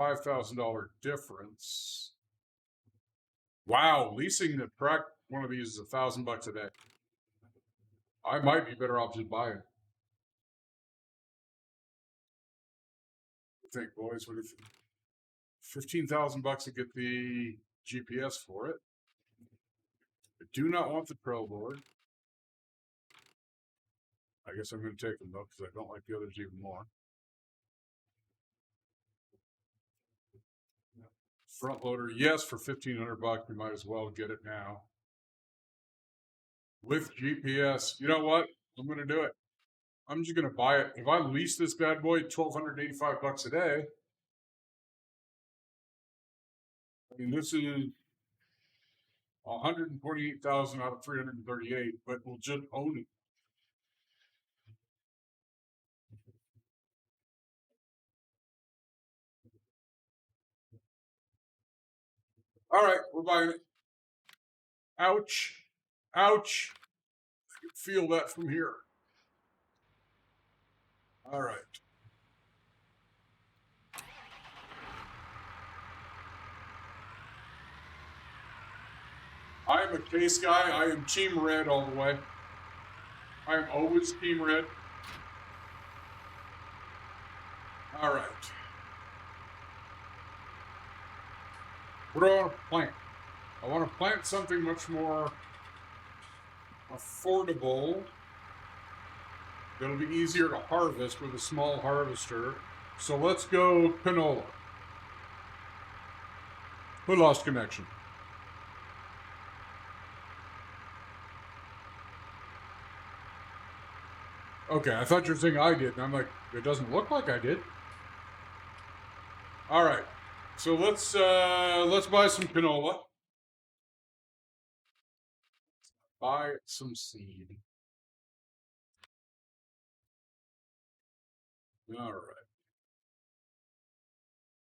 $5,000 difference. Wow, leasing the track one of these is $1,000 a day. I might be better off just buying it. I think, boys, what if $15,000 to get the GPS for it? I do not want the Pro board. I guess I'm going to take them though because I don't like the others even more. Front loader, yes, for $1,500, we might as well get it now. With GPS, you know what? I'm going to do it. I'm just going to buy it. If I lease this bad boy, $1,285 a day. I mean, this is 128,000 out of 338, but we'll just own it. All right, we're buying it. Ouch. Ouch. I can feel that from here. All right. I am a case guy. I am team red all the way. I am always team red. All right. What do I want to plant? I want to plant something much more affordable. It'll be easier to harvest with a small harvester. So let's go canola. Who lost connection? Okay, I thought you were saying I did, and I'm like, it doesn't look like I did. All right, so let's buy some canola. Buy some seed. All right.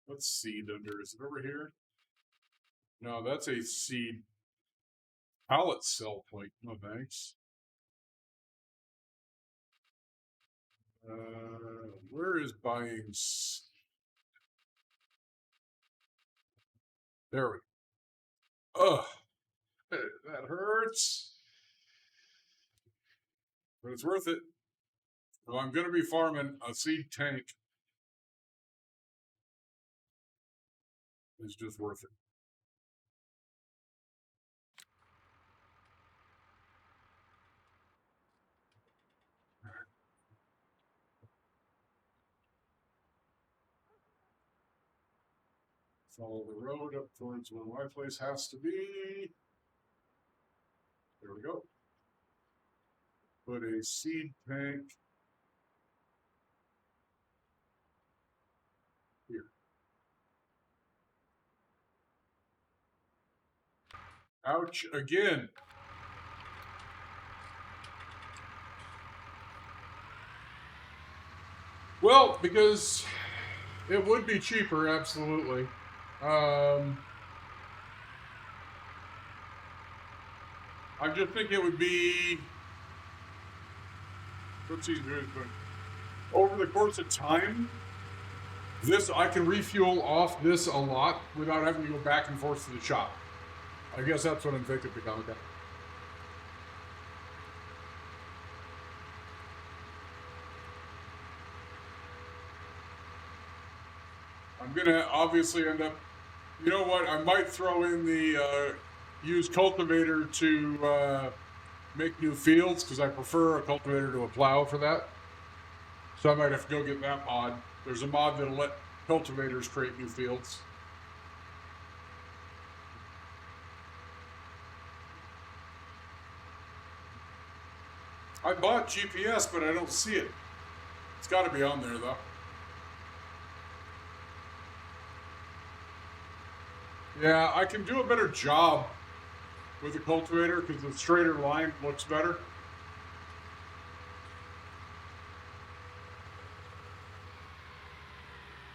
What's seed under? Is it over here? No, that's a seed pallet cell point. No thanks. Where is buying? There we go. Ugh, that hurts. But it's worth it. Well, I'm going to be farming a seed tank. It's just worth it. Follow the road up towards where my place has to be. There we go. Put a seed tank here. Ouch again. Well, because it would be cheaper, absolutely. I just think it would be, let's see, over the course of time, this, I can refuel off this a lot without having to go back and forth to the shop. I guess that's what I'm thinking, okay. I'm gonna obviously end up, you know what, I might throw in the use cultivator to make new fields, because I prefer a cultivator to a plow for that. So I might have to go get that mod. There's a mod that'll let cultivators create new fields. I bought GPS, but I don't see it. It's got to be on there, though. Yeah, I can do a better job with the cultivator because the straighter line looks better.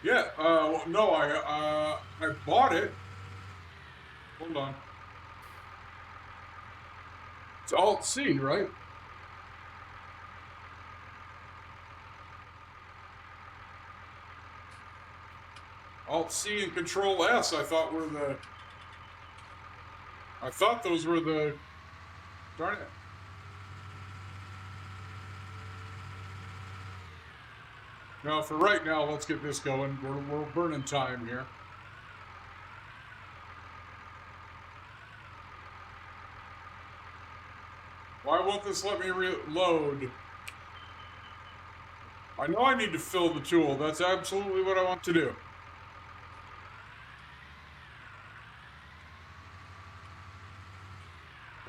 Yeah, no, I bought it. Hold on. It's Alt-C, right? Alt-C and Control-S, I thought were the... I thought those were the... Darn it. Now, for right now, let's get this going. We're burning time here. Why won't this let me reload? I know I need to fill the tool. That's absolutely what I want to do.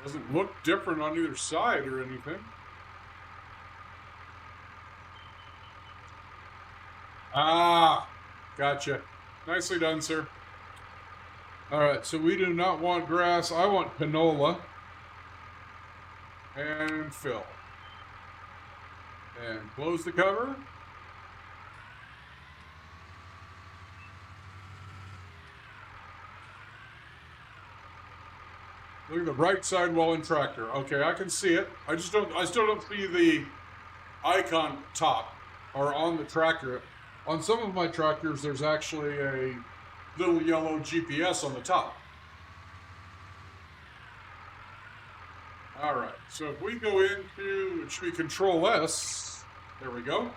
Doesn't look different on either side or anything. Ah, gotcha. Nicely done, sir. All right, so we do not want grass. I want canola. And fill. And close the cover. Look at the right side well in tractor. Okay, I can see it. I still don't see the icon top or on the tractor. On some of my tractors, there's actually a little yellow GPS on the top. All right, so if we go into, it should be Control-S. There we go.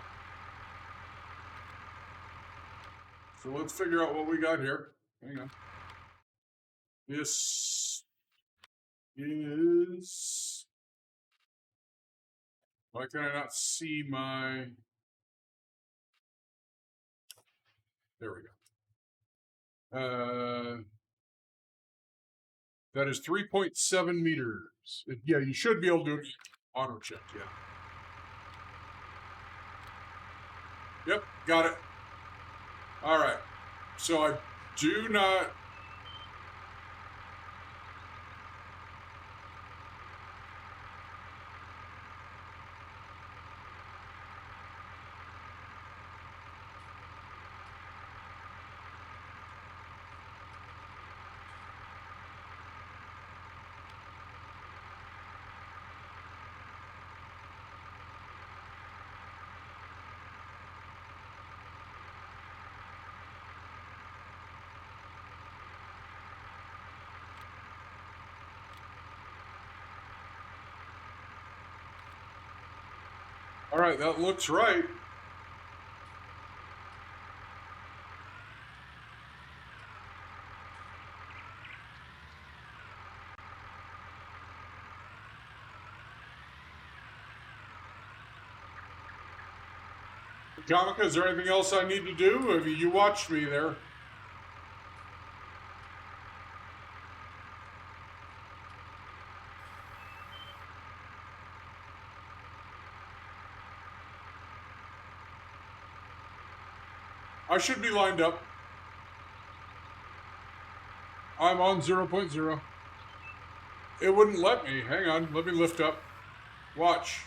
So let's figure out what we got here. Hang on. This is... Why can I not see my... There we go. That is 3.7 meters. Yeah, you should be able to do it auto check, yeah. Yep, got it. All right. So I do not... All right, that looks right. Kamika, is there anything else I need to do? I mean, you watched me there. I should be lined up. I'm on 0.0. It wouldn't let me. Hang on, let me lift up. Watch.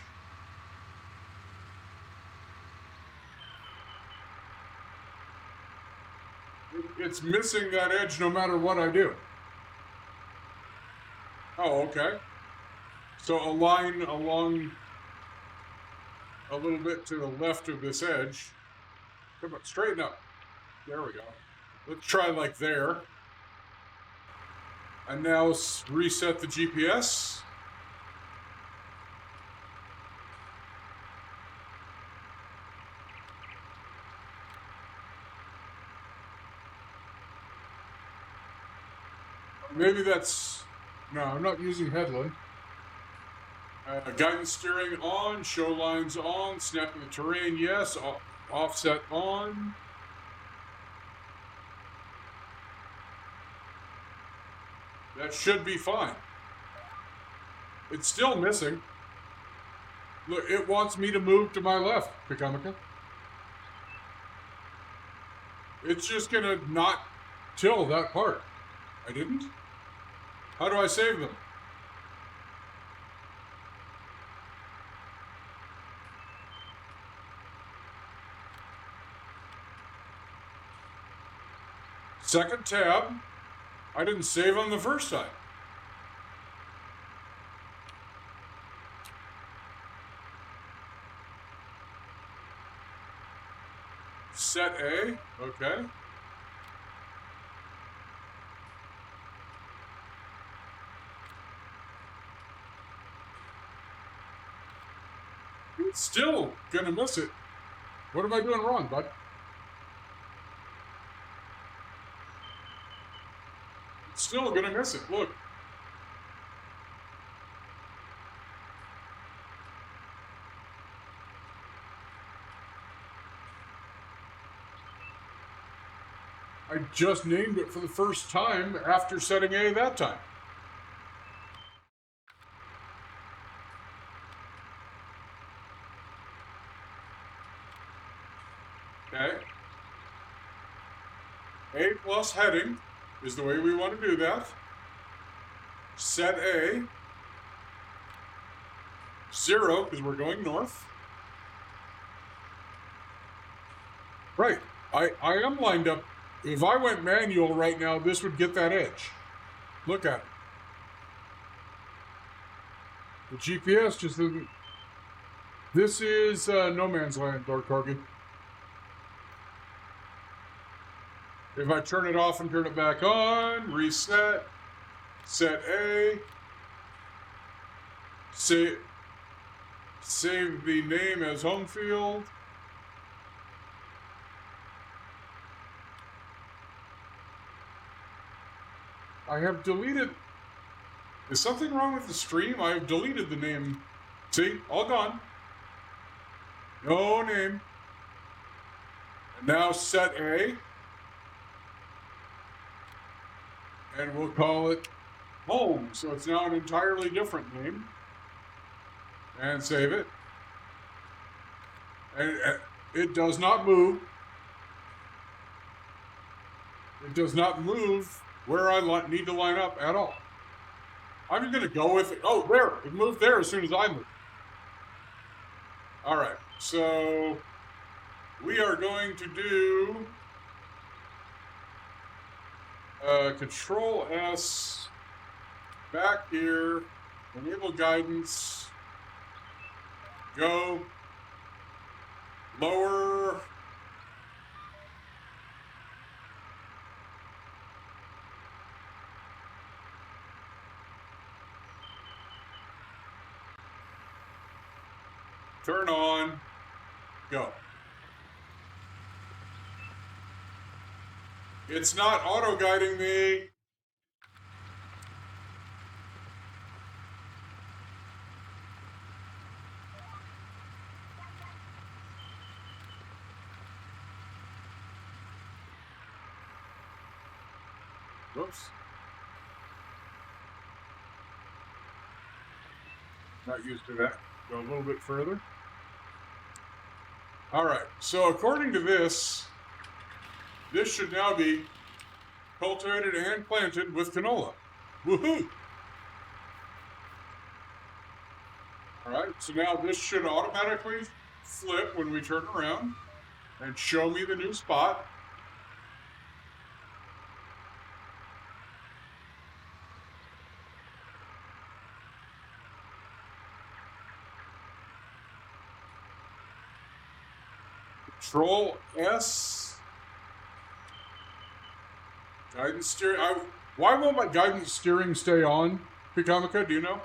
It's missing that edge no matter what I do. Oh, okay. So a line along a little bit to the left of this edge. Come on, straighten up. There we go. Let's try like there. And now reset the GPS. Maybe that's... No, I'm not using headland. Guidance steering on, show lines on, snapping the terrain, yes, offset on. That should be fine. It's still missing. Look, it wants me to move to my left, Pikamika. It's just gonna not till that part. I didn't? How do I save them? Second tab. I didn't save them the first time. Set A, okay. It's still gonna miss it. What am I doing wrong, bud? It's still gonna miss it. Look. I just named it for the first time after setting A that time. Okay. A plus heading is the way we want to do that. Set A. 0, because we're going north. Right. I am lined up. If I went manual right now, this would get that edge. Look at it. The GPS just isn't. This is no man's land, Lord Corgi. If I turn it off and turn it back on, reset, set A, save the name as home field. I have deleted. Is something wrong with the stream? I have deleted the name. See, all gone. No name. And now set A. And we'll call it home. So it's now an entirely different name. And save it. And it does not move. It does not move where I need to line up at all. I'm just going to go with it. Oh, there. It moved there as soon as I moved. All right. So we are going to do Control S back here, enable guidance, go lower. Turn on, go. It's not auto-guiding me. Whoops. Not used to that. Go a little bit further. All right, so according to this should now be cultivated and planted with canola. Woohoo! All right, so now this should automatically flip when we turn around and show me the new spot. Control S. Guidance steering. Why won't my guidance steering stay on, Pikamika? Do you know?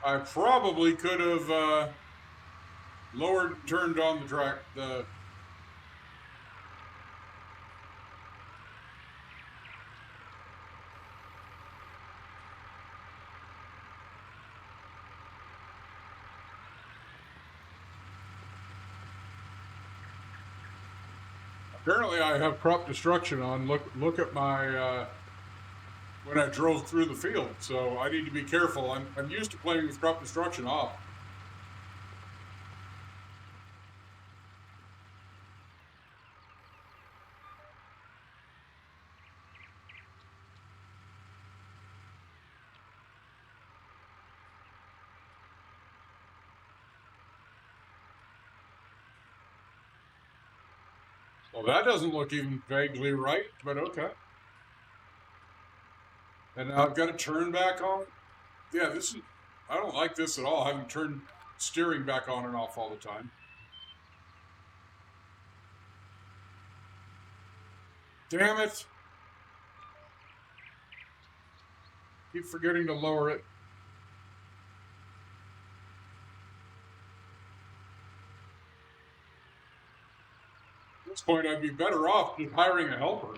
I probably could have lowered, turned on the track. Apparently, I have crop destruction on. Look at my when I drove through the field, so I need to be careful. I'm used to playing with crop destruction off. Well, that doesn't look even vaguely right, but okay. And now I've got to turn back on. Yeah, this is. I don't like this at all. Having turned steering back on and off all the time. Damn it! Keep forgetting to lower it. At this point, I'd be better off just hiring a helper.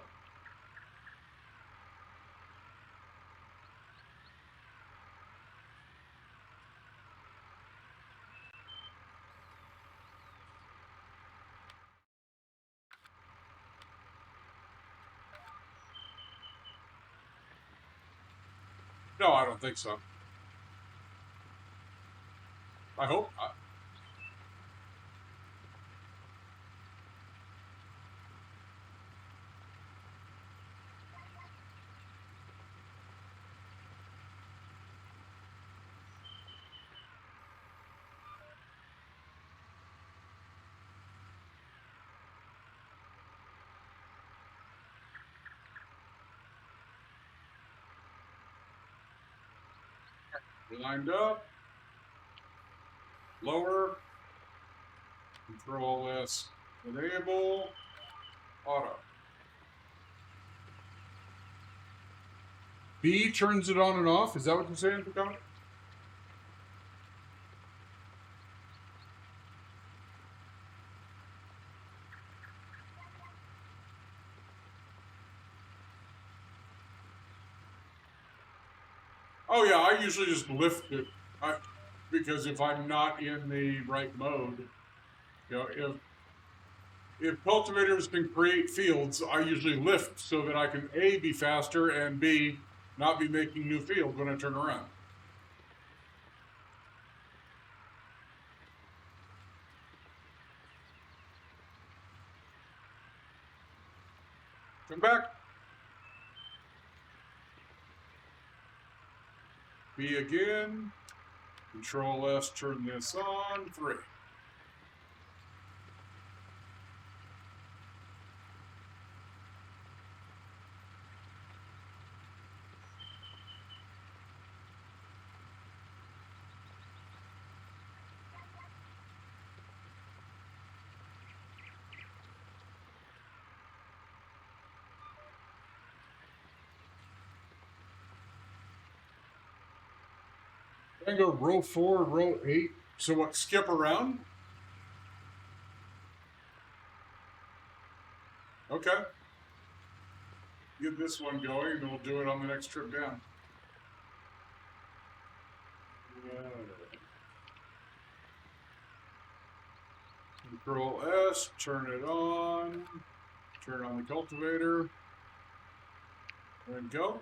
No, I don't think so. I hope not. Lined up. Lower. Control S. Enable. Auto. B turns it on and off. Is that what you're saying, Picard? Oh yeah, I usually just lift it. Because if I'm not in the right mode, you know, if cultivators can create fields, I usually lift so that I can A, be faster, and B, not be making new fields when I turn around. Come back. B again. Control S, turn this on. 3. Then go row 4, row 8. So what, skip around? Okay. Get this one going, and we'll do it on the next trip down. Control S, turn it on. Turn on the cultivator. And go.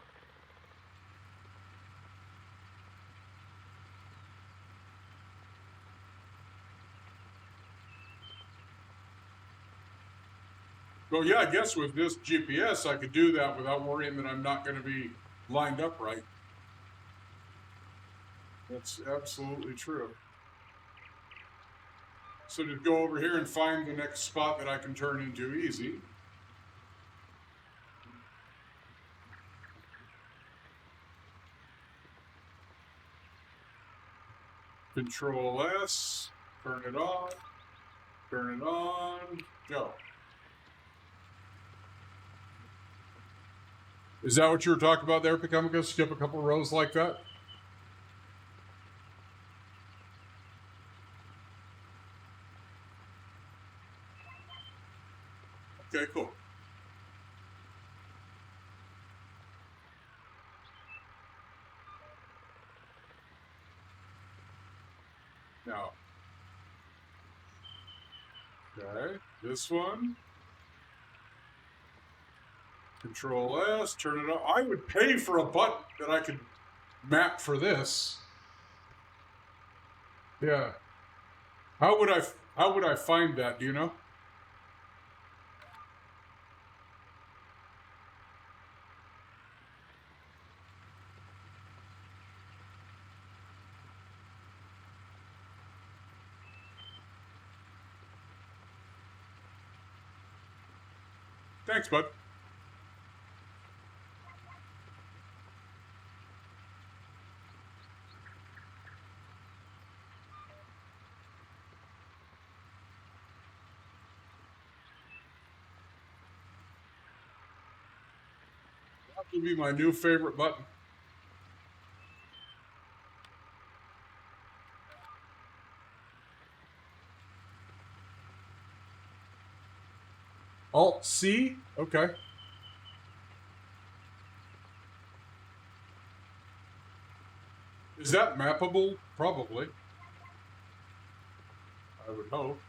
Well, yeah, I guess with this GPS, I could do that without worrying that I'm not going to be lined up right. That's absolutely true. So to go over here and find the next spot that I can turn into easy. Control S, turn it on, go. Is that what you were talking about there, Picamica? Skip a couple rows like that? Okay, cool. Now, okay, this one. Control S, turn it on. I would pay for a button that I could map for this. Yeah. How would I find that? Do you know? Thanks, bud. That will be my new favorite button. Alt C? Okay. Is that mappable? Probably. I would hope.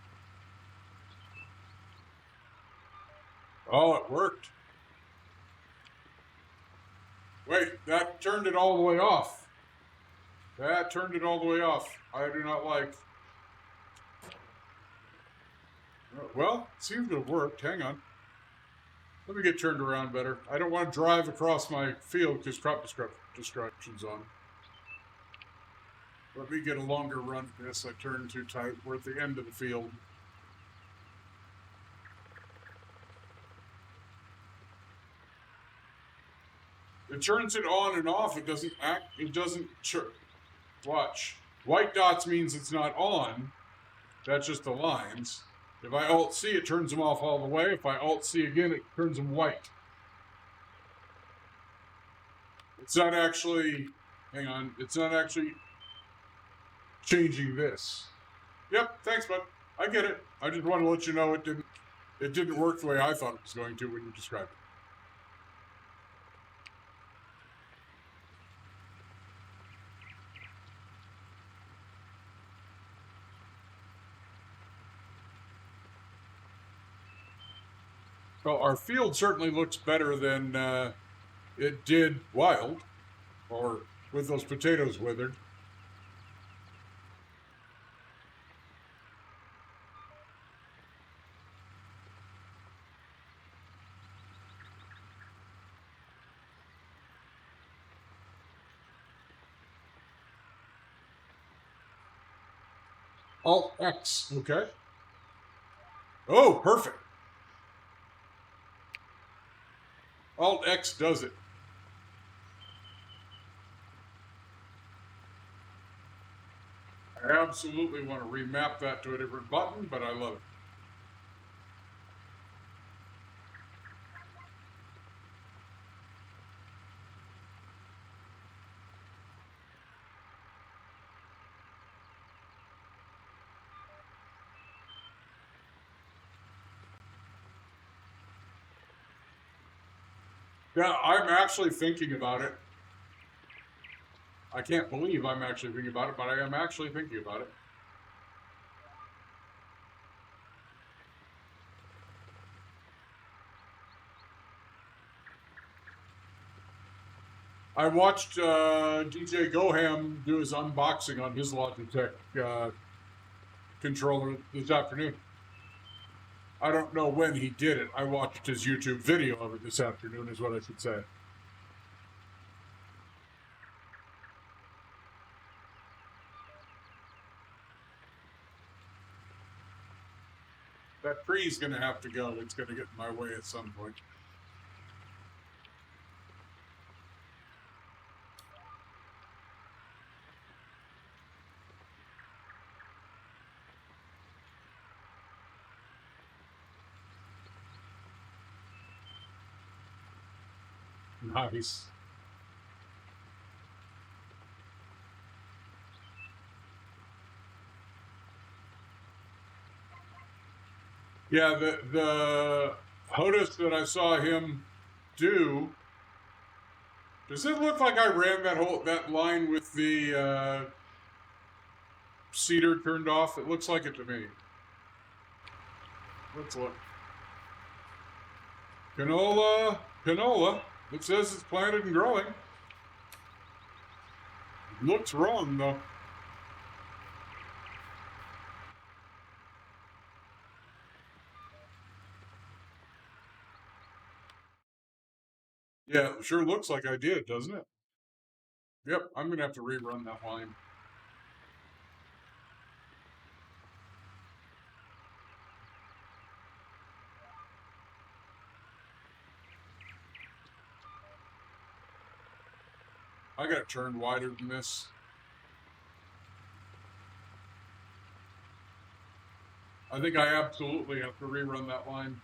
Oh, it worked. Wait, that turned it all the way off. That turned it all the way off. I do not like. Well, it seems to have worked. Hang on. Let me get turned around better. I don't want to drive across my field because crop destruction's on. Let me get a longer run at this. I turned too tight. We're at the end of the field. It turns it on and off. It doesn't act. It doesn't. Watch. White dots means it's not on. That's just the lines. If I Alt C, it turns them off all the way. If I Alt C again, it turns them white. It's not actually. Hang on. It's not actually changing this. Yep. Thanks, bud. I get it. I just want to let you know it didn't. It didn't work the way I thought it was going to when you described it. Well, our field certainly looks better than it did wild, or with those potatoes withered. Alt X, okay. Oh, perfect. Alt X does it. I absolutely want to remap that to a different button, but I love it. Yeah, I'm actually thinking about it. I can't believe I'm actually thinking about it, but I am actually thinking about it. I watched DJ Goham do his unboxing on his Logitech controller this afternoon. I don't know when he did it. I watched his YouTube video of it this afternoon, is what I should say. That tree's going to have to go. It's going to get in my way at some point. Nice. Yeah, the HOTUS that I saw him do. Does it look like I ran that line with the cedar turned off? It looks like it to me. Let's look. Canola. It says it's planted and growing. Looks wrong though. Yeah, it sure looks like I did, doesn't it? Yep, I'm gonna have to rerun that line. I got to turn wider than this. I think I absolutely have to rerun that line.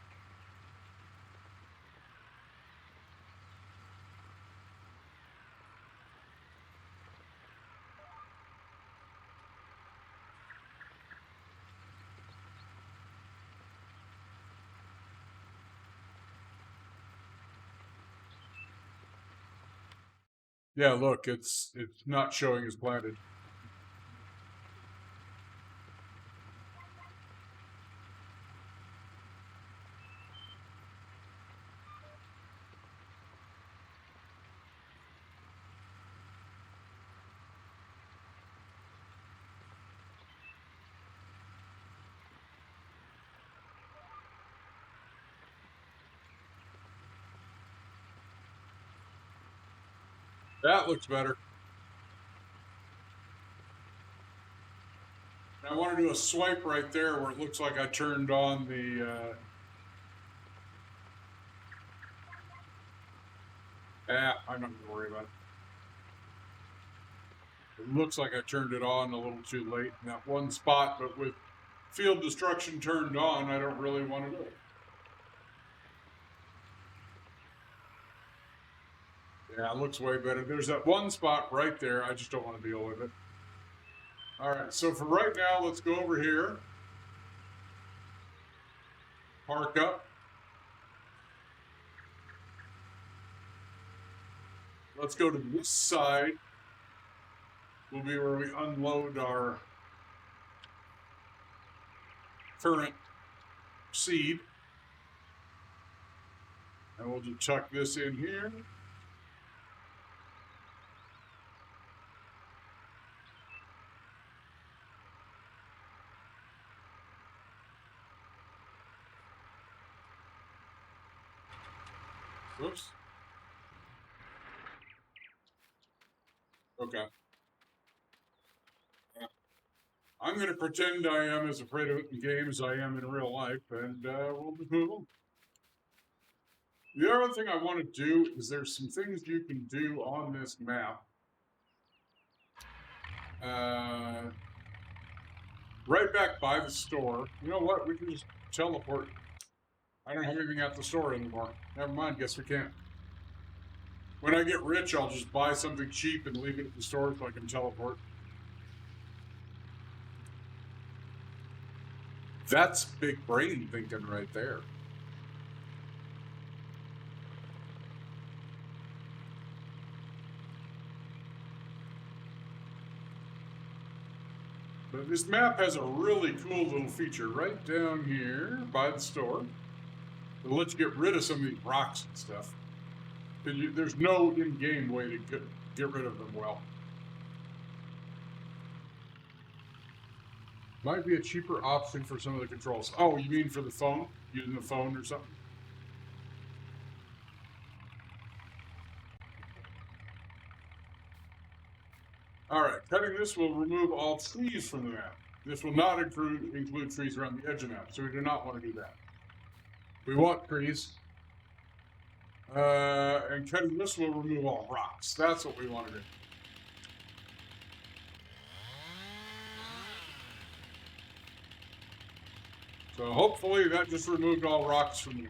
Yeah, look, it's not showing as planted. That looks better. I want to do a swipe right there where it looks like I turned on the. I'm not going to worry about it. It looks like I turned it on a little too late in that one spot, but with field destruction turned on, I don't really want to do it. Yeah, it looks way better. There's that one spot right there. I just don't want to deal with it. All right, so for right now, let's go over here. Park up. Let's go to this side. Will be where we unload our current seed. And we'll just chuck this in here. Whoops. Okay. I'm going to pretend I am as afraid of it in game as I am in real life, and we'll just move on. The other thing I want to do is there's some things you can do on this map. Right back by the store. You know what? We can just teleport. I don't have anything at the store anymore. Never mind. Guess we can't. When I get rich, I'll just buy something cheap and leave it at the store so I can teleport. That's big brain thinking right there. But this map has a really cool little feature right down here by the store. It'll let you get rid of some of these rocks and stuff. There's no in-game way to get rid of them well. Might be a cheaper option for some of the controls. Oh, you mean for the phone? Using the phone or something? All right, cutting this will remove all trees from the map. This will not include trees around the edge of the map, so we do not want to do that. We want trees. And cutting this will remove all rocks. That's what we want to do. So hopefully that just removed all rocks from you.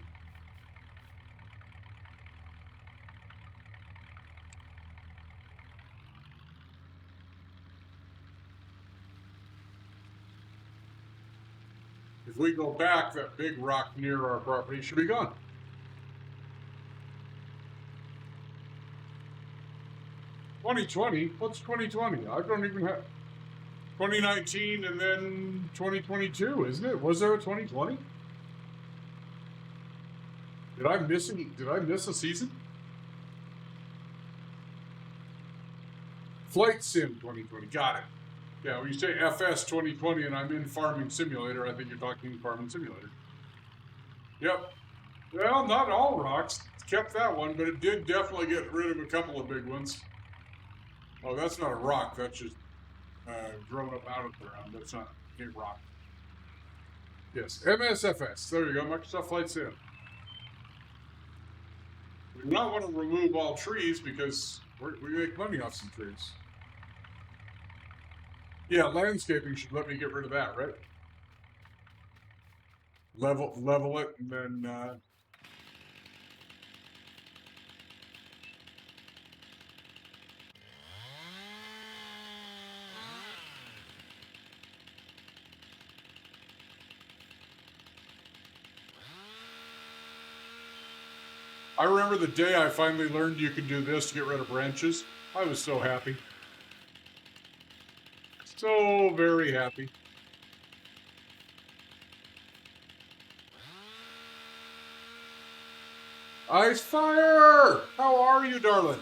If we go back, that big rock near our property should be gone. What's 2020? I don't even have 2019 and then 2022, isn't it? Was there a 2020? Did I miss a season? Flight Sim 2020. Got it. Yeah, when you say FS 2020 and I'm in Farming Simulator, I think you're talking Farming Simulator. Yep. Well, not all rocks. Kept that one, but it did definitely get rid of a couple of big ones. Oh, that's not a rock. That's just grown up out of the ground. That's not a rock. Yes, MSFS. There you go, Microsoft Flight Sim. We do not want to remove all trees because we make money off some trees. Yeah, landscaping should let me get rid of that, right? Level it, and then I remember the day I finally learned you could do this to get rid of branches. I was so happy. So very happy. Ice Fire! How are you, darling?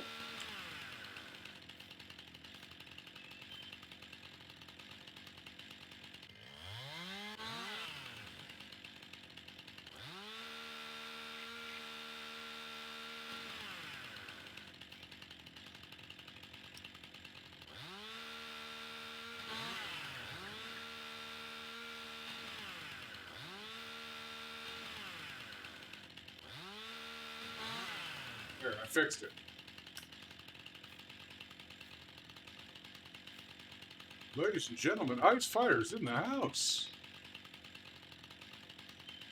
There, I fixed it. Ladies and gentlemen, Ice Fire's in the house.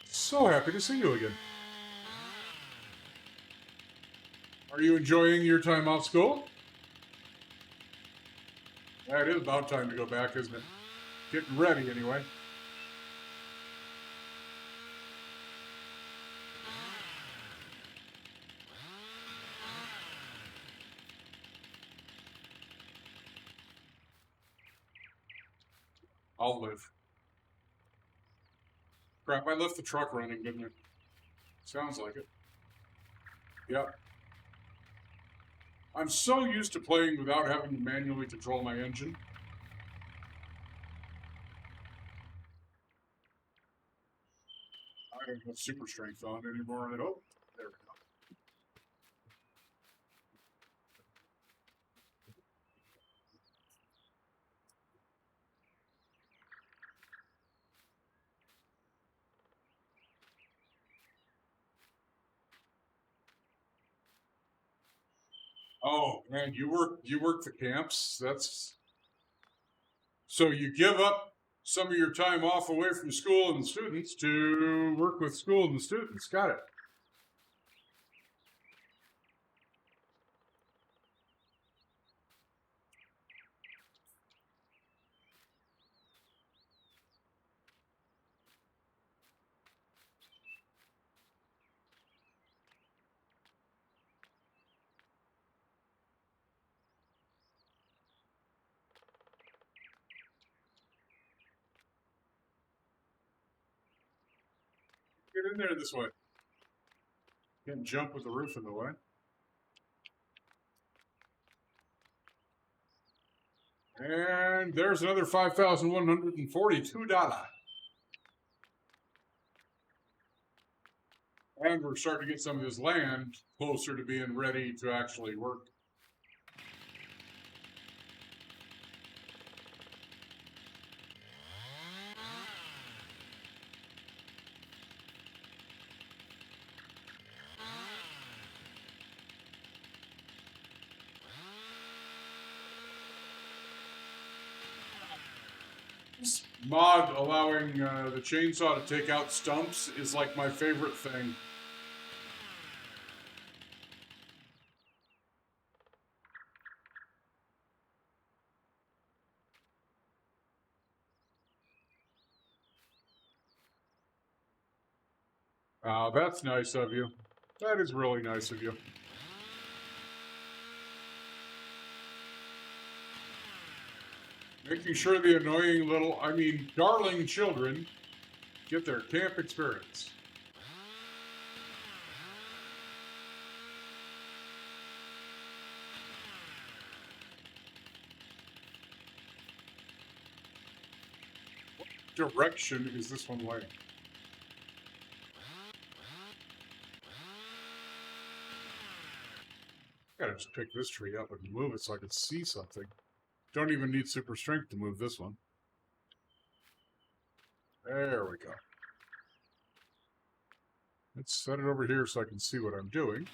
So happy to see you again. Are you enjoying your time off school? Yeah, it is about time to go back, isn't it? Getting ready, anyway. I'll live. Crap, I left the truck running, didn't I? Sounds like it. Yep. I'm so used to playing without having to manually control my engine. I don't have super strength on anymore. Oh, there we go. Oh man, you work the camps. That's so you give up some of your time off away from school and the students to work with school and the students. Got it. Get in there this way. Can't jump with the roof in the way. And there's another $5,142. And we're starting to get some of this land closer to being ready to actually work. This mod allowing the chainsaw to take out stumps is like my favorite thing. That's nice of you. That is really nice of you. Making sure the annoying little, darling children get their camp experience. What direction is this one laying? Gotta just pick this tree up and move it so I can see something. Don't even need super strength to move this one. There we go. Let's set it over here so I can see what I'm doing.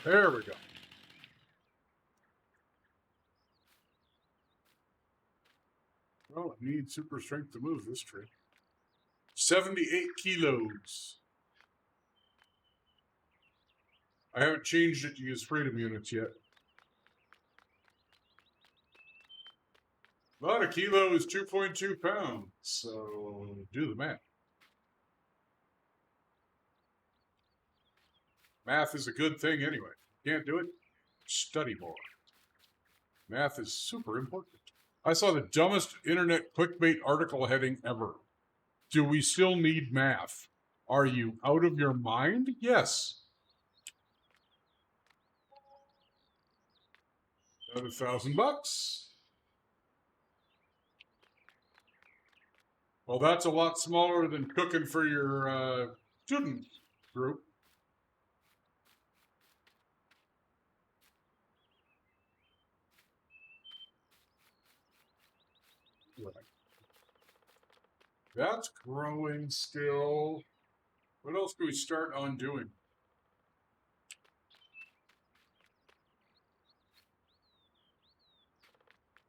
There we go. Well, I need super strength to move this tree. 78 kilos. I haven't changed it to use freedom units yet. But a kilo is 2.2 pounds, so do the math. Math is a good thing anyway. Can't do it? Study more. Math is super important. I saw the dumbest internet clickbait article heading ever. Do we still need math? Are you out of your mind? Yes. Another $1,000. Well, that's a lot smaller than cooking for your student group. That's growing still. What else do we start on doing?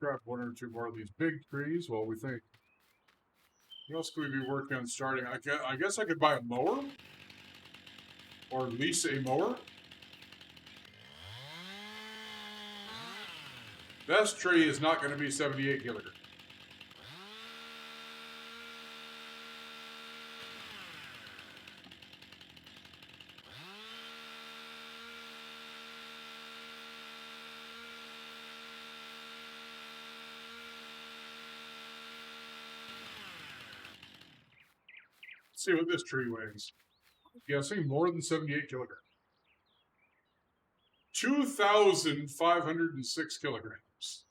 Grab one or two more of these big trees while we think. What else could we be working on starting? I guess I could buy a mower or lease a mower. Best tree is not going to be 78 kilograms. Let's see what this tree weighs. I'm guessing more than 78 kilograms. 2,506 kilograms.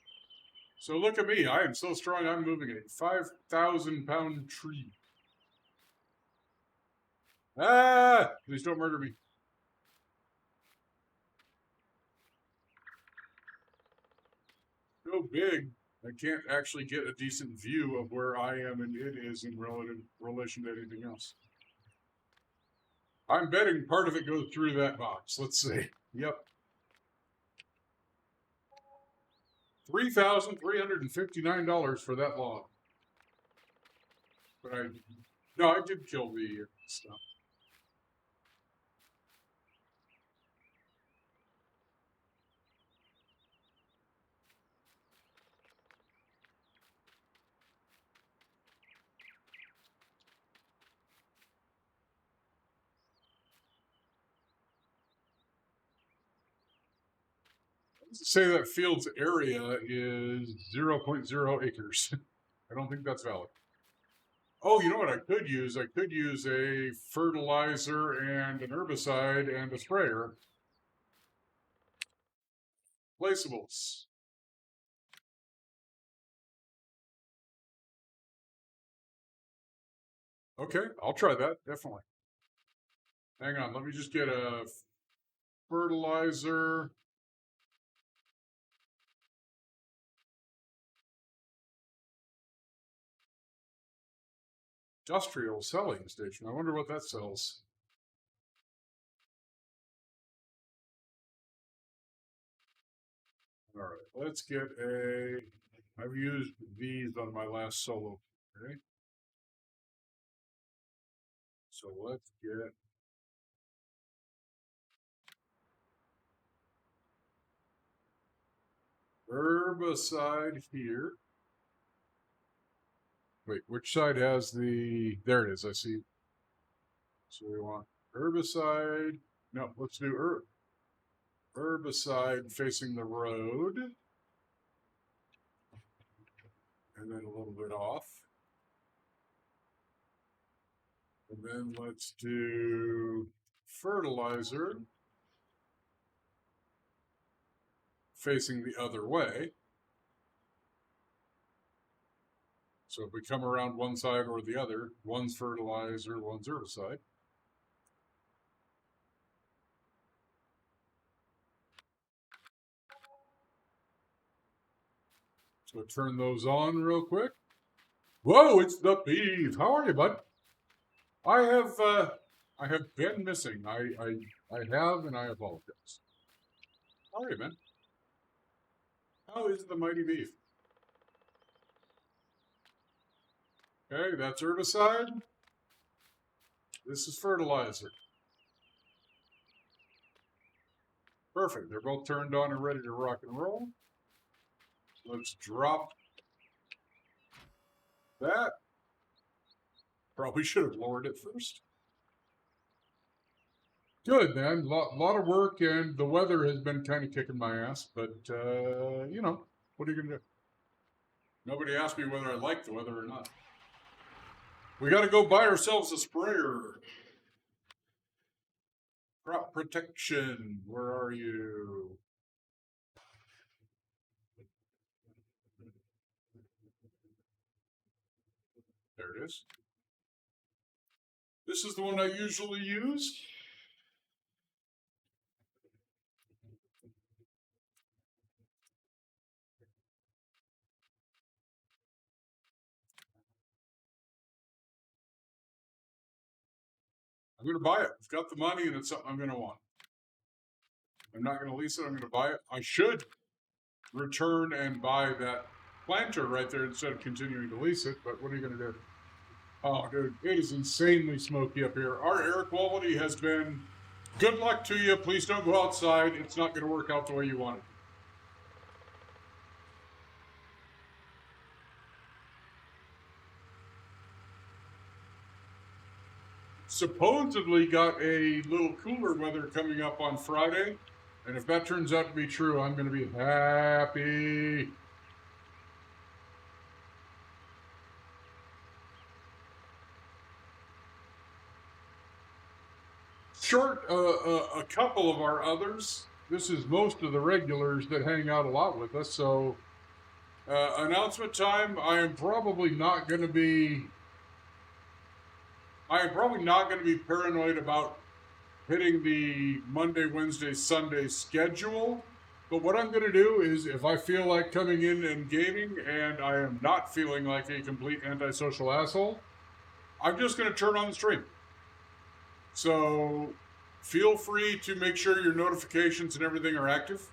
So look at me. I am so strong, I'm moving a 5,000-pound tree. Ah! Please don't murder me. So big, I can't actually get a decent view of where I am and it is in relation to anything else. I'm betting part of it goes through that box. Let's see. Yep. $3,359 for that log. But I did kill the stuff. Let's say that field's area is 0.0 acres. I don't think that's valid. Oh, you know what I could use? I could use a fertilizer and an herbicide and a sprayer. Placeables. Okay, I'll try that, definitely. Hang on, let me just get a fertilizer. Industrial selling station. I wonder what that sells. All right, let's get a. I've used these on my last solo. Okay. So let's get. Herbicide here. Wait, which side has the. There it is, I see. So we want herbicide. No, let's do herbicide facing the road. And then a little bit off. And then let's do fertilizer facing the other way. So if we come around one side or the other, one's fertilizer, one's herbicide. So turn those on real quick. Whoa, it's the beef. How are you, bud? I have been missing. I have, and I apologize. How are you, man? How is the mighty beef? Okay, that's herbicide. This is fertilizer. Perfect. They're both turned on and ready to rock and roll. Let's drop that. Probably should have lowered it first. Good, man. Lot of work, and the weather has been kind of kicking my ass. But you know, what are you gonna do? Nobody asked me whether I like the weather or not. We got to go buy ourselves a sprayer. Crop protection. Where are you? There it is. This is the one I usually use. I'm going to buy it. I've got the money, and it's something I'm going to want. I'm not going to lease it. I'm going to buy it. I should return and buy that planter right there instead of continuing to lease it. But what are you going to do? Oh, dude, it is insanely smoky up here. Our air quality has been good luck to you. Please don't go outside. It's not going to work out the way you want it. Supposedly got a little cooler weather coming up on Friday. And if that turns out to be true, I'm going to be happy. Short a couple of our others, this is most of the regulars that hang out a lot with us. So, announcement time. I am probably not going to be paranoid about hitting the Monday, Wednesday, Sunday schedule. But what I'm going to do is, if I feel like coming in and gaming and I am not feeling like a complete antisocial asshole, I'm just going to turn on the stream. So feel free to make sure your notifications and everything are active.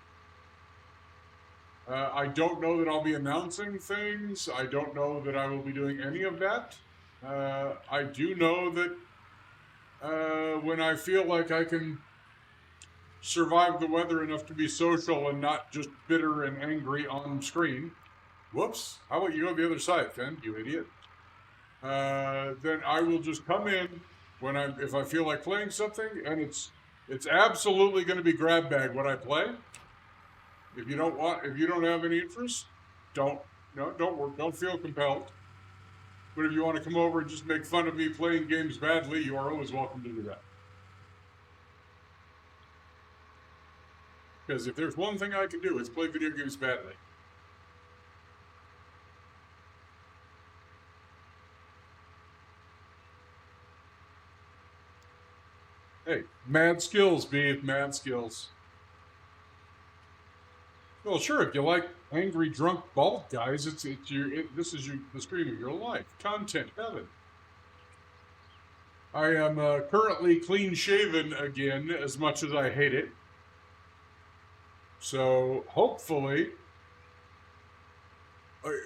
I don't know that I'll be announcing things. I don't know that I will be doing any of that. I do know that when I feel like I can survive the weather enough to be social and not just bitter and angry on screen. Whoops. How about you go the other side, Finn, you idiot? Then I will just come in if I feel like playing something, and it's absolutely going to be grab bag what I play. If you don't have any interest, don't feel compelled. But if you want to come over and just make fun of me playing games badly, you are always welcome to do that. Because if there's one thing I can do, it's play video games badly. Hey, mad skills, Beef, mad skills. Well, sure, if you like angry, drunk, bald guys, this is the stream of your life. Content heaven. I am currently clean shaven again, as much as I hate it. So hopefully,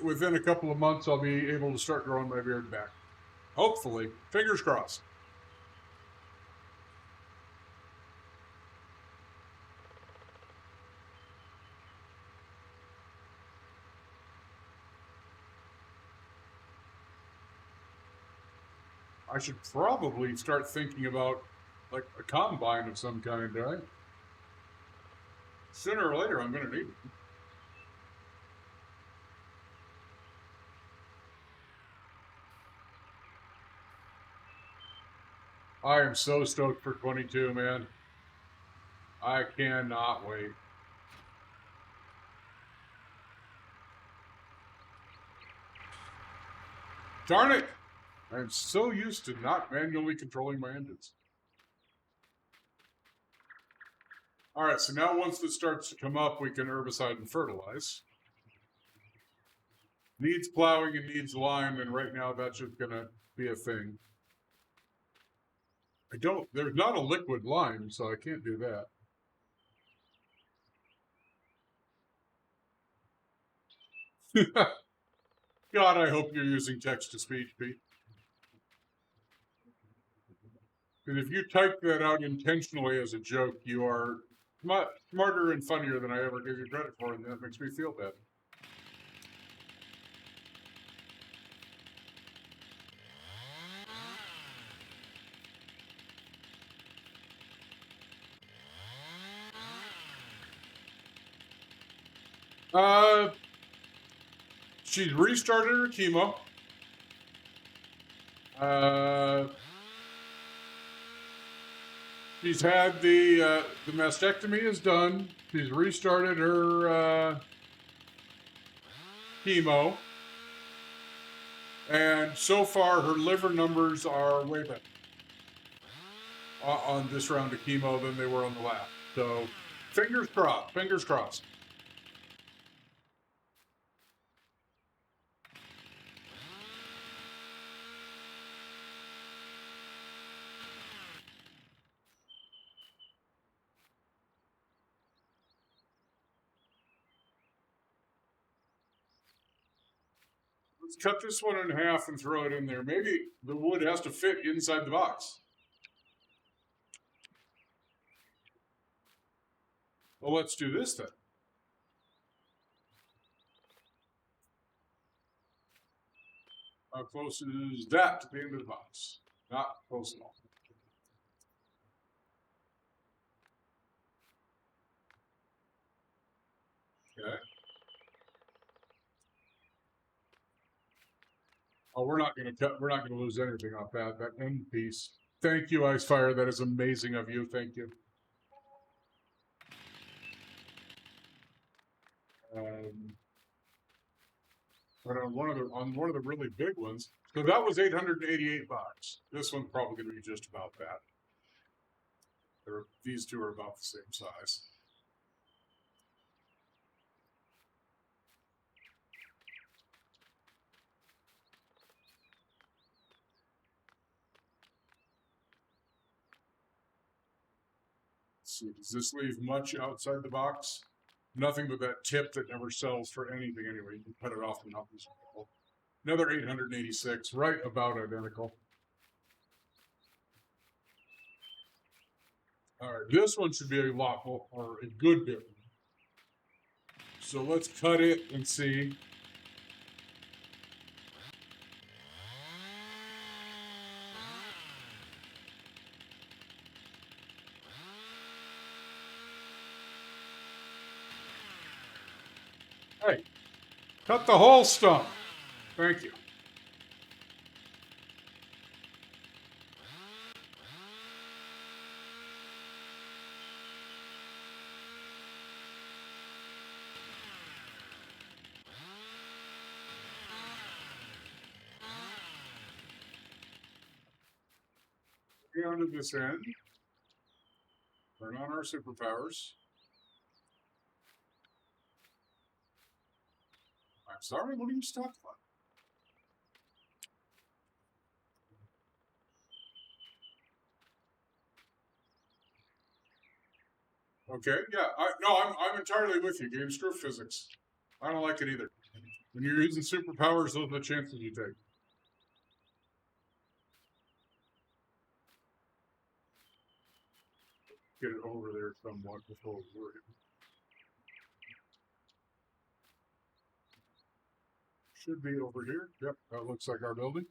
within a couple of months, I'll be able to start growing my beard back. Hopefully, fingers crossed. I should probably start thinking about like a combine of some kind, right? Sooner or later, I'm going to need it. I am so stoked for 22, man. I cannot wait. Darn it! I'm so used to not manually controlling my engines. All right, so now once this starts to come up, we can herbicide and fertilize. Needs plowing and needs lime, and right now that's just gonna be a thing. There's not a liquid lime, so I can't do that. God, I hope you're using text-to-speech, Pete. Because if you type that out intentionally as a joke, you are smarter and funnier than I ever gave you credit for, and that makes me feel bad. She's restarted her chemo. She's had the mastectomy is done. She's restarted her chemo, and so far her liver numbers are way better on this round of chemo than they were on the last. So, fingers crossed. Fingers crossed. Let's cut this one in half and throw it in there. Maybe the wood has to fit inside the box. Well, let's do this then. How close is that to the end of the box? Not close at all. Okay. Oh, we're not going to cut. We're not going to lose anything off that end piece. Thank you, Icefire. That is amazing of you. Thank you. But on one of the really big ones, so that was 888 bucks. This one's probably going to be just about that. These two are about the same size. Let's see, does this leave much outside the box? Nothing but that tip that never sells for anything anyway. You can cut it off and not lose it. Another 886, right about identical. All right, this one should be a lot more, or a good bit. So let's cut it and see. Hey, cut the whole stump. Thank you. Down to this end. Turn on our superpowers. I'm sorry, what are you stuck on? Okay, yeah, I'm entirely with you, game. Screw physics. I don't like it either. When you're using superpowers, those are the chances you take. Get it over there somewhat before we worry. Should be over here. Yep, that looks like our building.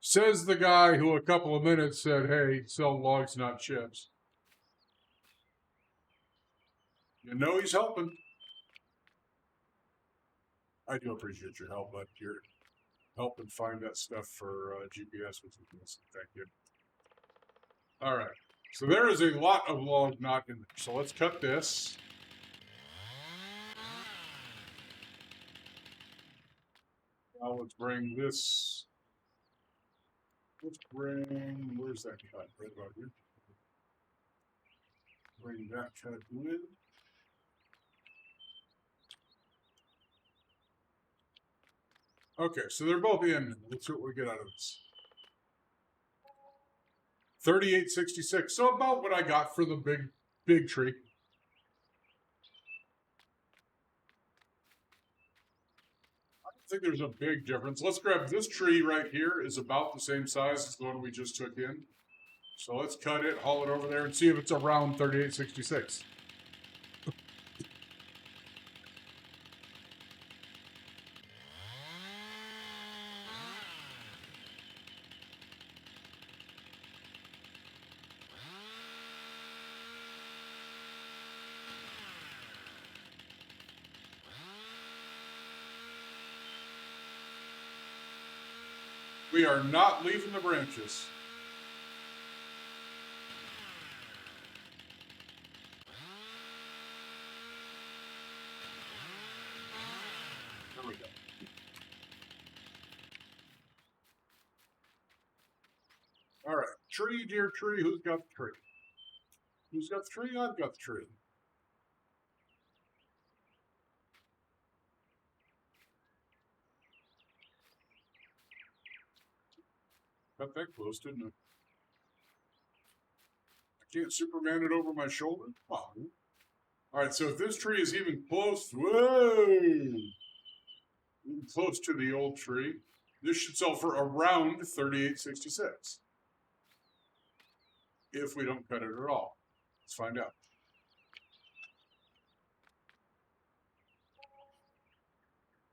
Says the guy who a couple of minutes said, hey, sell logs, not chips. You know he's helping. I do appreciate your help, but you're helping find that stuff for GPS, which is awesome. Thank you. All right. So there is a lot of log not in there. So let's cut this. Now let's bring this. Let's bring, where's that cut? Right about here. Bring that cut in. Okay, so they're both in. Let's see what we get out of this. 3866. So about what I got for the big tree. I don't think there's a big difference. Let's grab this tree right here. Is about the same size as the one we just took in. So let's cut it, haul it over there, and see if it's around 3866. We are not leaving the branches. There we go. All right, tree, dear tree, who's got the tree? Who's got the tree? I've got the tree. Got that close, didn't it? I can't Superman it over my shoulder? Oh. All right, so if this tree is even close, whoa, even close to the old tree, this should sell for around $38.66. If we don't cut it at all. Let's find out.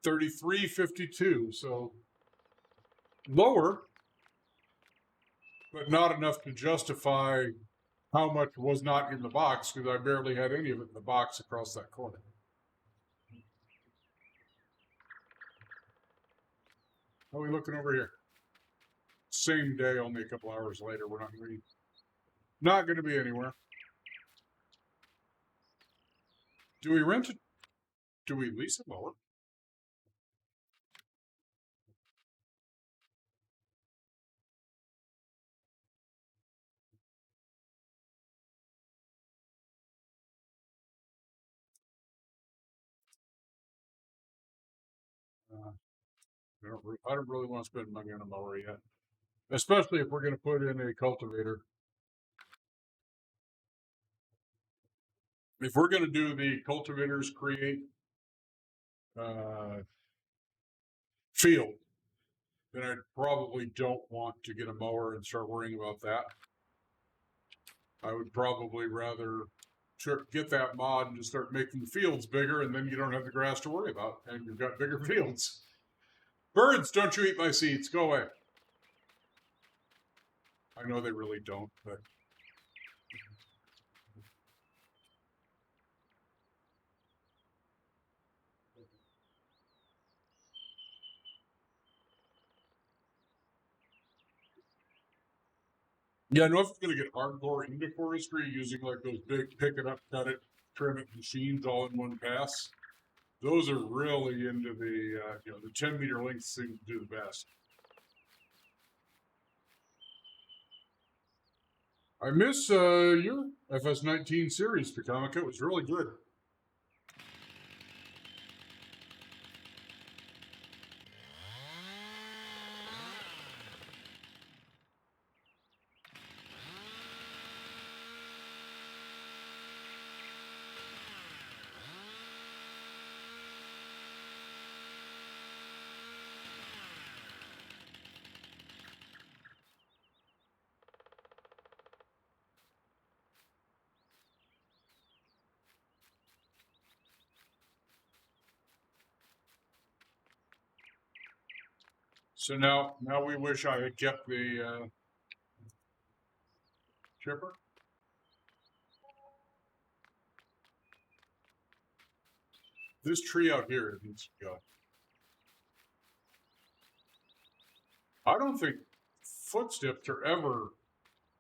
$33.52, so lower, but not enough to justify how much was not in the box, because I barely had any of it in the box across that corner. How are we looking over here? Same day, only a couple hours later. We're not going to be anywhere. Do we rent it? Do we lease a mower? I don't really want to spend money on a mower yet, especially if we're going to put in a cultivator. If we're going to do the cultivators create field, then I probably don't want to get a mower and start worrying about that. I would probably rather get that mod and just start making the fields bigger, and then you don't have the grass to worry about, and you've got bigger fields. Birds, don't you eat my seeds. Go away. I know they really don't, but... Yeah, I know if it's going to get hardcore into forestry using like those big pick it up, cut it, trim it machines all in one pass. Those are really into the the 10-meter length seem to do the best. I miss your FS2019 series, Picamica. It was really good. So now we wish I had kept the chipper. This tree out here needs to go. I don't think footsteps are ever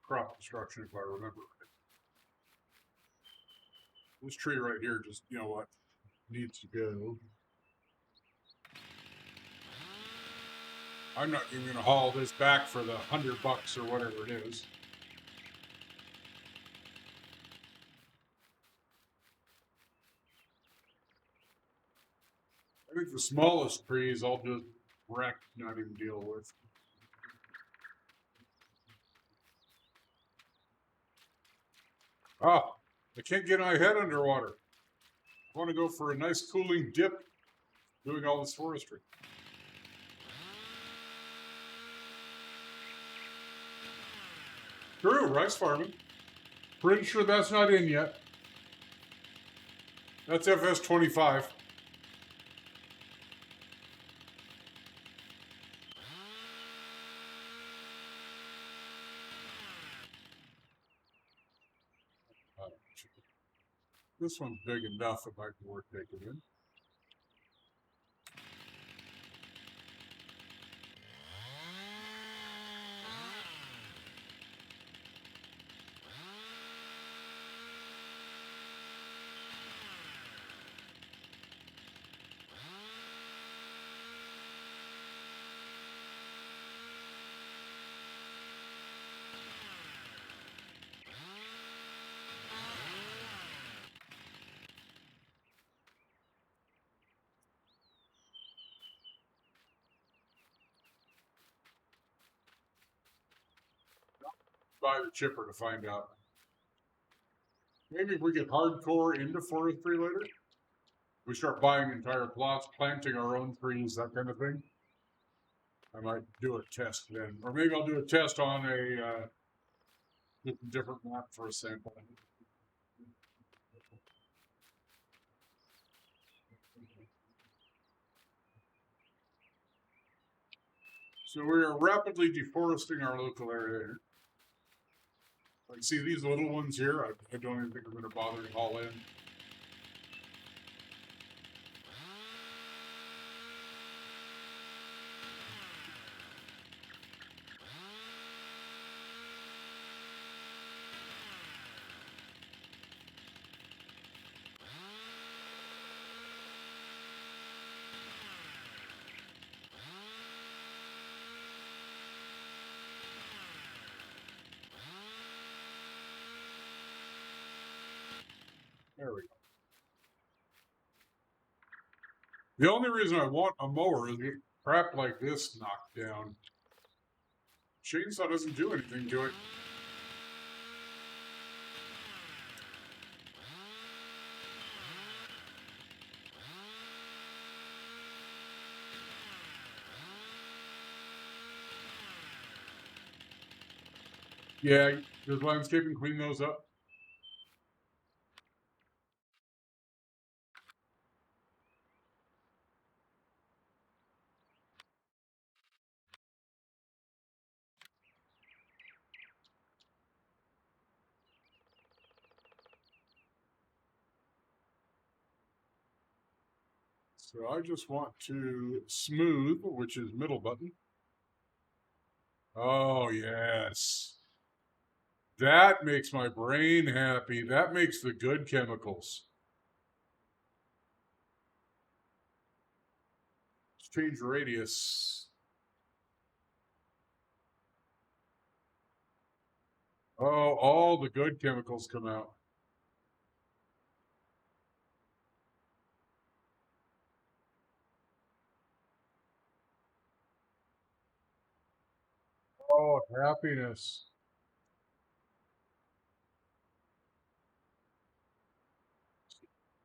crop destruction, if I remember right. This tree right here just, you know what, needs to go. I'm not even going to haul this back for the $100 or whatever it is. I think the smallest trees I'll just wreck, not even deal with. Ah, I can't get my head underwater. I want to go for a nice cooling dip doing all this forestry. True, rice farming. Pretty sure that's not in yet. That's FS25. This one's big enough, it might be worth taking in. buy the chipper to find out. Maybe if we get hardcore into forestry later, we start buying entire plots, planting our own trees, that kind of thing. I might do a test then, or maybe I'll do a test on a different map for a sample. So we are rapidly deforesting our local area. Like, see these little ones here? I don't even think I'm going to bother to haul in. There we go. The only reason I want a mower is to get crap like this knocked down. Chainsaw doesn't do anything to it. Yeah, does landscaping clean those up? So I just want to smooth, which is middle button. Oh, yes. That makes my brain happy. That makes the good chemicals. Let's change radius. Oh, all the good chemicals come out. Oh, happiness.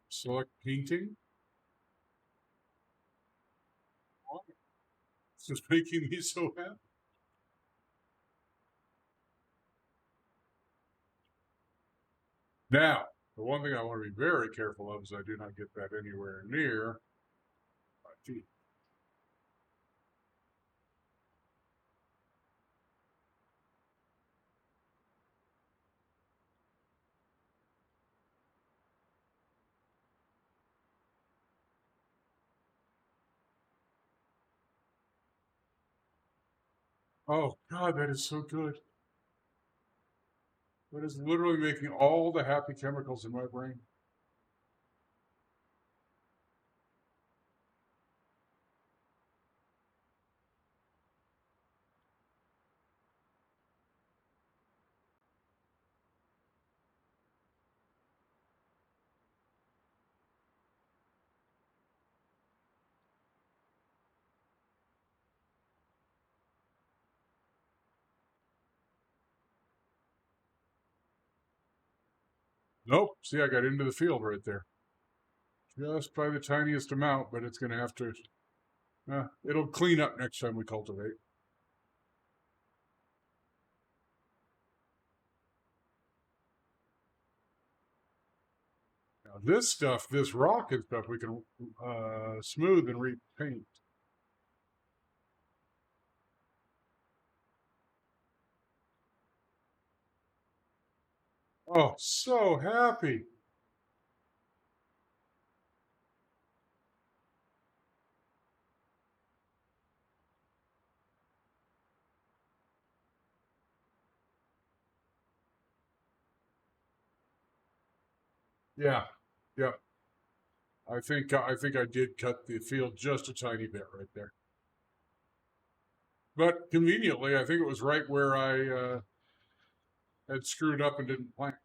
Select painting. It's just making me so happy. Now, the one thing I want to be very careful of is I do not get that anywhere near my teeth. Oh, God, that is so good. That is literally making all the happy chemicals in my brain. Nope. See, I got into the field right there. Just by the tiniest amount, but it's going to have to. It'll clean up next time we cultivate. Now, this stuff, this rock and stuff, we can smooth and repaint. Oh, so happy. Yeah, yeah. I think I did cut the field just a tiny bit right there, but conveniently, I think it was right where I had screwed up and didn't plant.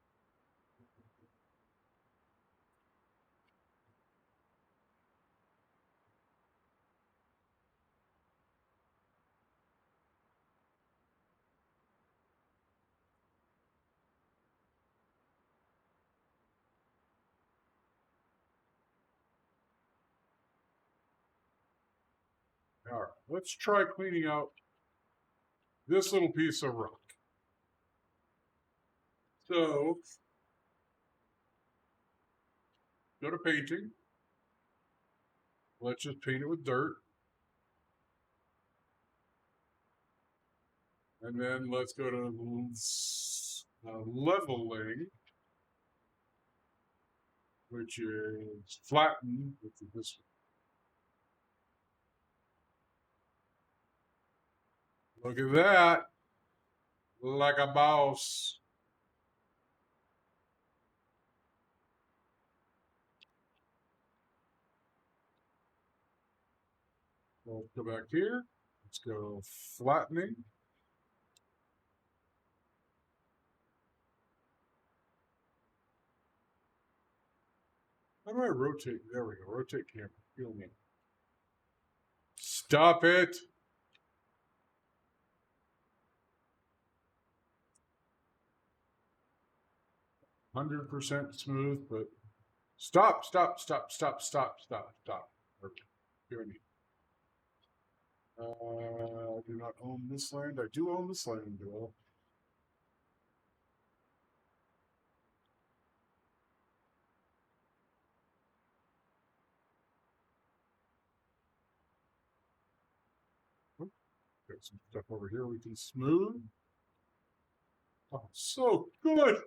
All right, let's try cleaning out this little piece of rock. So, go to painting. Let's just paint it with dirt. And then let's go to leveling, which is flatten, which is this one. Look at that. Like a boss. We'll go back here. Let's go flattening. How do I rotate? There we go. Rotate camera. Feel me. Stop it. %, smooth, but stop. Hear me. I do not own this land. I do own this land, Bill. Got some stuff over here we can smooth. Oh, so good.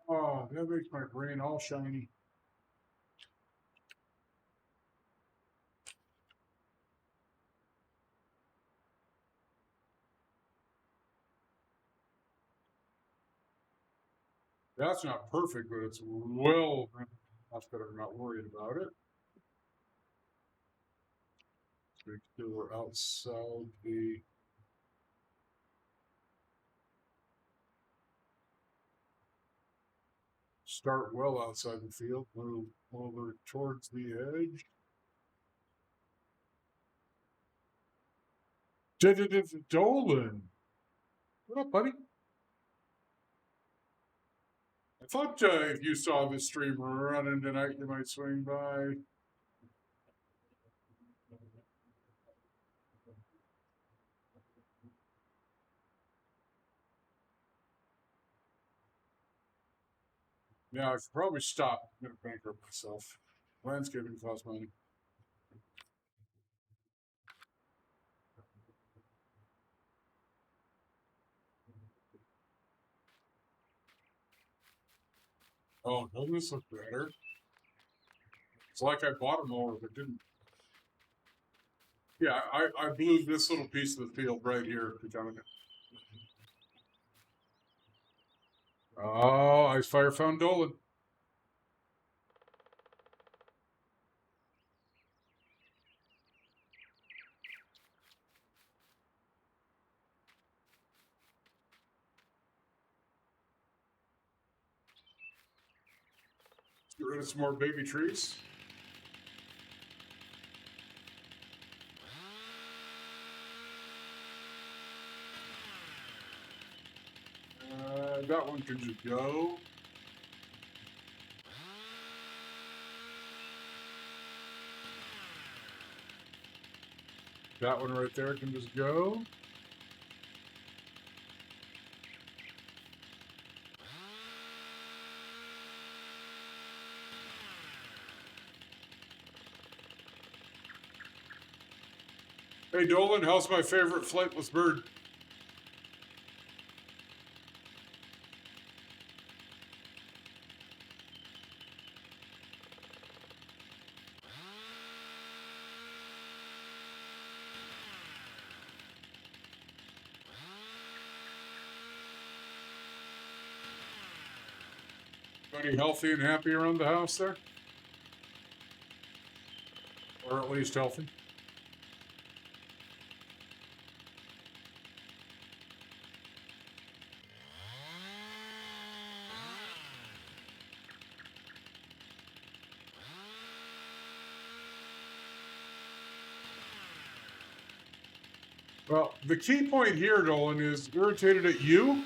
Oh, that makes my brain all shiny. That's not perfect, but it's well enough that I'm not worried about it. Make sure we're outside the start well outside the field, move over towards the edge. Dolan. What up, buddy? I thought if you saw this stream running tonight, you might swing by. Yeah, I should probably stop. I'm going to bankrupt myself. Landscaping costs money. Oh, doesn't this look better? It's like I bought them all, but didn't. Yeah, I blew this little piece of the field right here. Oh, Ice Fire found Dolan. Get rid of some more baby trees. That one can just go. That one right there can just go. Hey Dolan, how's my favorite flightless bird? Everybody healthy and happy around the house there? Or at least healthy? Well, the key point here, Dolan, is irritated at you.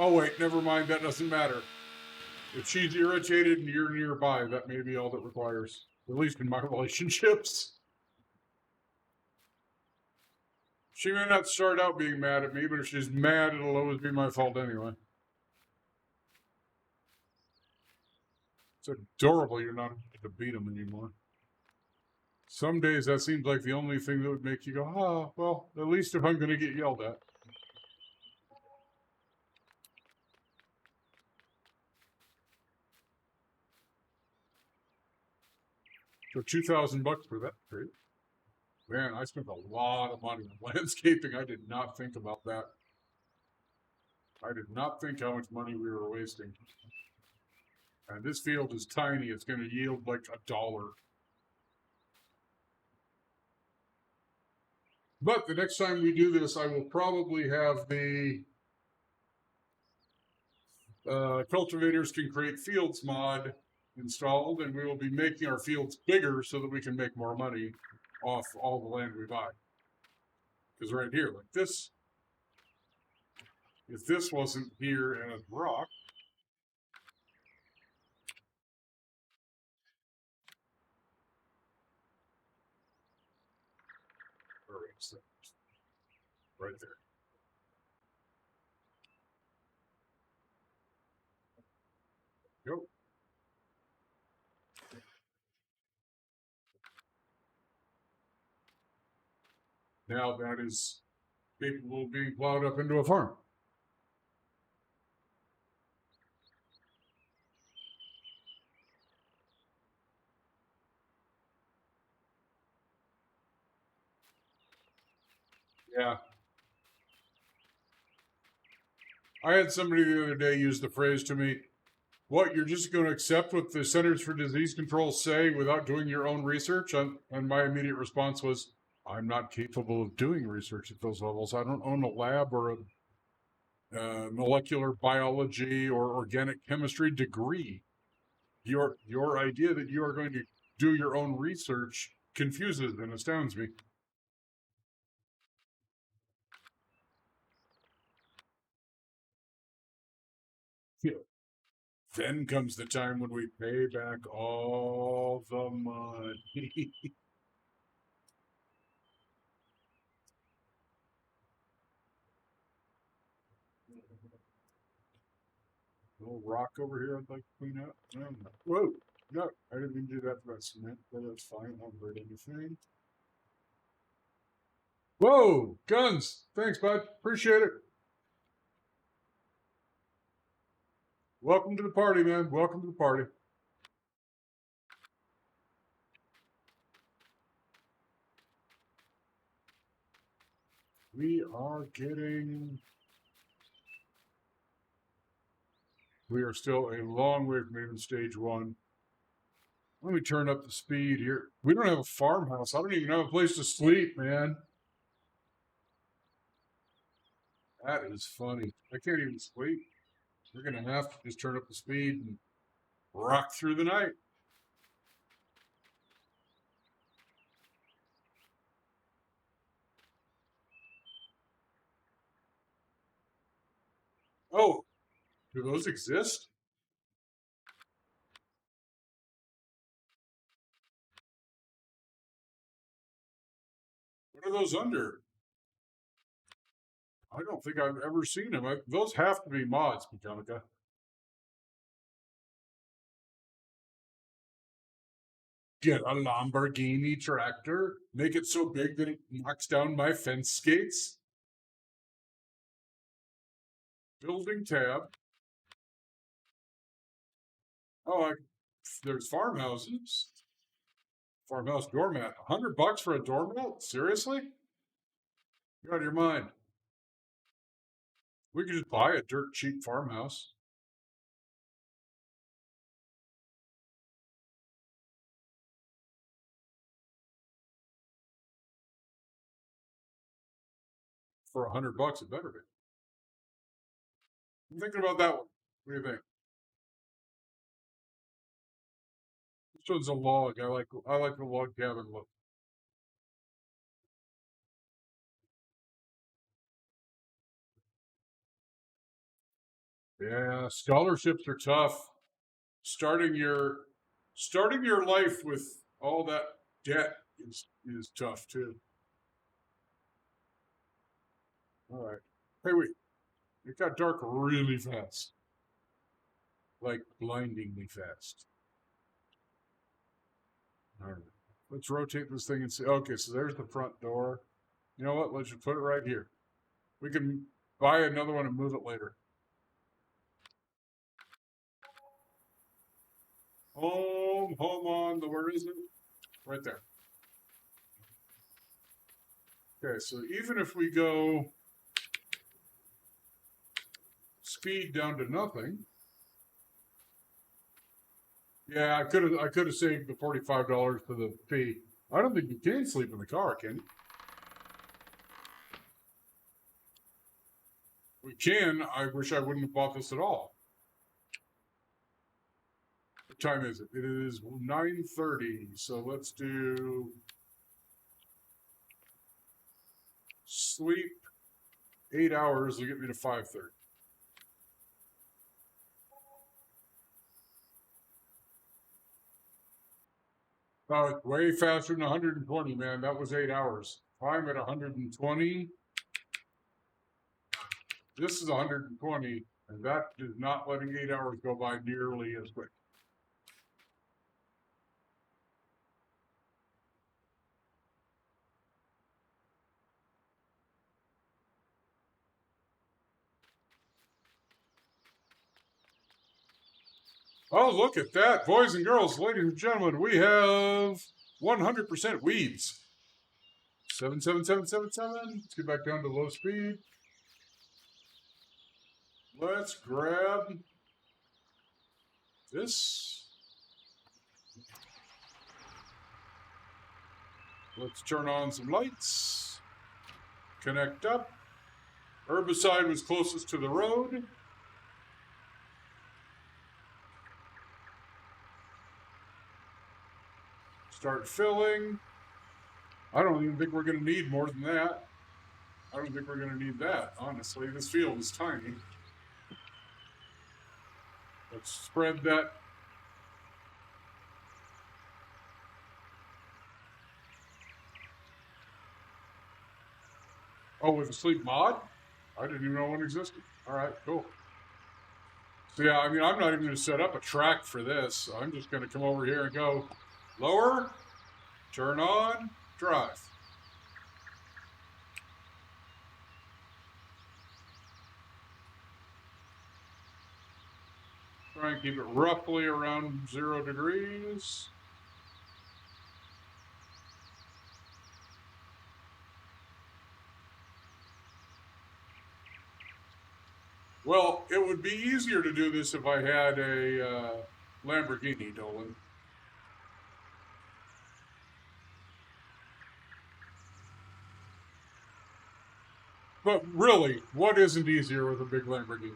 Oh, wait, never mind. That doesn't matter. If she's irritated and you're nearby, that may be all that requires. At least in my relationships. She may not start out being mad at me, but if she's mad, it'll always be my fault anyway. It's adorable you're not to beat them anymore. Some days that seems like the only thing that would make you go, ah, well, at least if I'm going to get yelled at. So $2,000 for that trade. Man, I spent a lot of money on landscaping. I did not think about that. I did not think how much money we were wasting. And this field is tiny. It's going to yield like $1. But the next time we do this, I will probably have the cultivators can create fields mod installed, and we will be making our fields bigger so that we can make more money off all the land we buy. Because right here, like this, if this wasn't here as rock, where is that? Right there. Go. Now that is capable of being plowed up into a farm. Yeah. I had somebody the other day use the phrase to me, what, you're just going to accept what the Centers for Disease Control say without doing your own research? And my immediate response was, I'm not capable of doing research at those levels. I don't own a lab or a molecular biology or organic chemistry degree. Your idea that you are going to do your own research confuses and astounds me. Yeah. Then comes the time when we pay back all the money. Little rock over here I'd like to clean up. Whoa, no, I didn't mean to do that for that cement, but that's fine. I haven't heard anything. Whoa, guns. Thanks, bud. Appreciate it. Welcome to the party, man. Welcome to the party. We are getting. We are still a long way from even stage one. Let me turn up the speed here. We don't have a farmhouse. I don't even have a place to sleep, man. That is funny. I can't even sleep. We're going to have to just turn up the speed and rock through the night. Oh, do those exist? What are those under? I don't think I've ever seen them. Those have to be mods, Metallica. Get a Lamborghini tractor, make it so big that it knocks down my fence skates. Building tab. Oh, there's farmhouses. Farmhouse doormat. $100 for a doormat? Seriously? You're out of your mind. We could just buy a dirt cheap farmhouse. For $100, it better be. I'm thinking about that one. What do you think? This one's a log. I like the log cabin look. Yeah, scholarships are tough. Starting your life with all that debt is tough too. All right. Hey, wait. It got dark really fast, like blindingly fast. All right. Let's rotate this thing and see. Okay, so there's the front door. You know what? Let's just put it right here. We can buy another one and move it later. Home on the, where is it? Right there. Okay, so even if we go speed down to nothing, yeah, I could have saved the $45 for the fee. I don't think you can sleep in the car, can you? We can. I wish I wouldn't have bought this at all. What time is it? It is 9:30. So let's do sleep 8 hours will get me to 5:30. Oh, way faster than 120, man. That was 8 hours. I'm at 120. This is 120, and that is not letting 8 hours go by nearly as quick. Oh, look at that. Boys and girls, ladies and gentlemen, we have 100% weeds. 77777. Let's get back down to low speed. Let's grab this. Let's turn on some lights. Connect up. Herbicide was closest to the road. Start filling. I don't even think we're going to need more than that. I don't think we're going to need that, honestly. This field is tiny. Let's spread that. Oh, with a sleep mod? I didn't even know one existed. All right, cool. So yeah, I mean, I'm not even going to set up a track for this. I'm just going to come over here and go lower, turn on, drive. Try and keep it roughly around 0 degrees. Well, it would be easier to do this if I had a Lamborghini, Dolan. But really, what isn't easier with a big Lamborghini?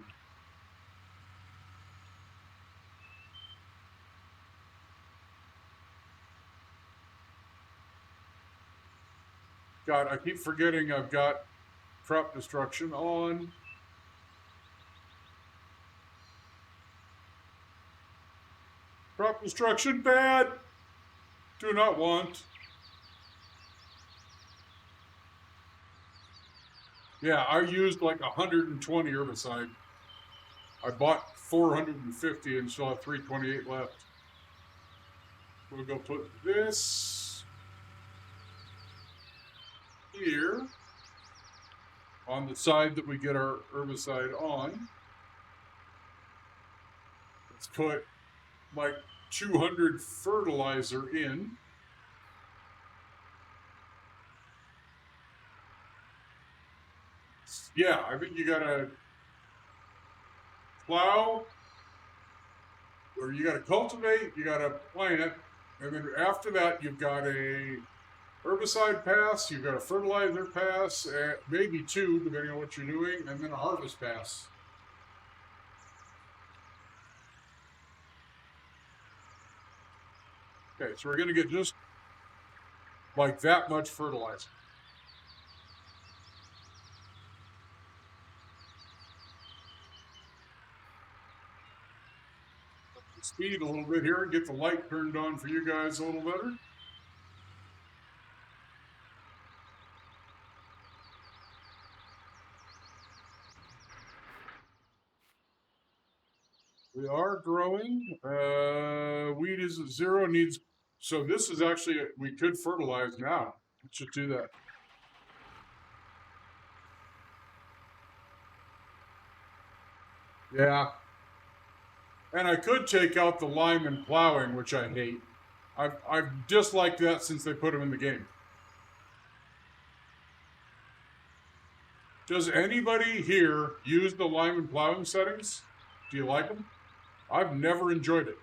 God, I keep forgetting I've got crop destruction on. Crop destruction, bad. Do not want. Yeah, I used like 120 herbicide. I bought 450 and still have 328 left. We'll go put this here on the side that we get our herbicide on. Let's put like 200 fertilizer in. Yeah, I think you gotta plow, or you gotta cultivate, you gotta plant, and then after that you've got a herbicide pass, you've got a fertilizer pass, maybe 2 depending on what you're doing, and then a harvest pass. Okay, so we're gonna get just like that much fertilizer. the speed a little bit here and get the light turned on for you guys a little better. We are growing. Weed is at 0. Needs. So this is actually, we could fertilize now. We should do that. Yeah. And I could take out the lime and plowing, which I hate. I've disliked that since they put them in the game. Does anybody here use the lime and plowing settings? Do you like them? I've never enjoyed it.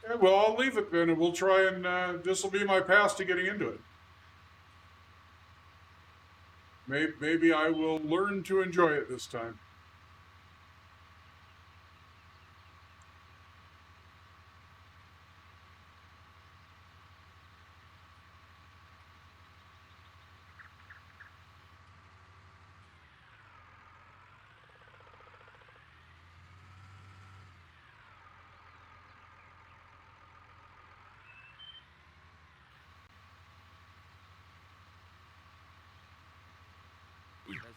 Yeah, well, I'll leave it then, and we'll try and this will be my pass to getting into it. Maybe I will learn to enjoy it this time.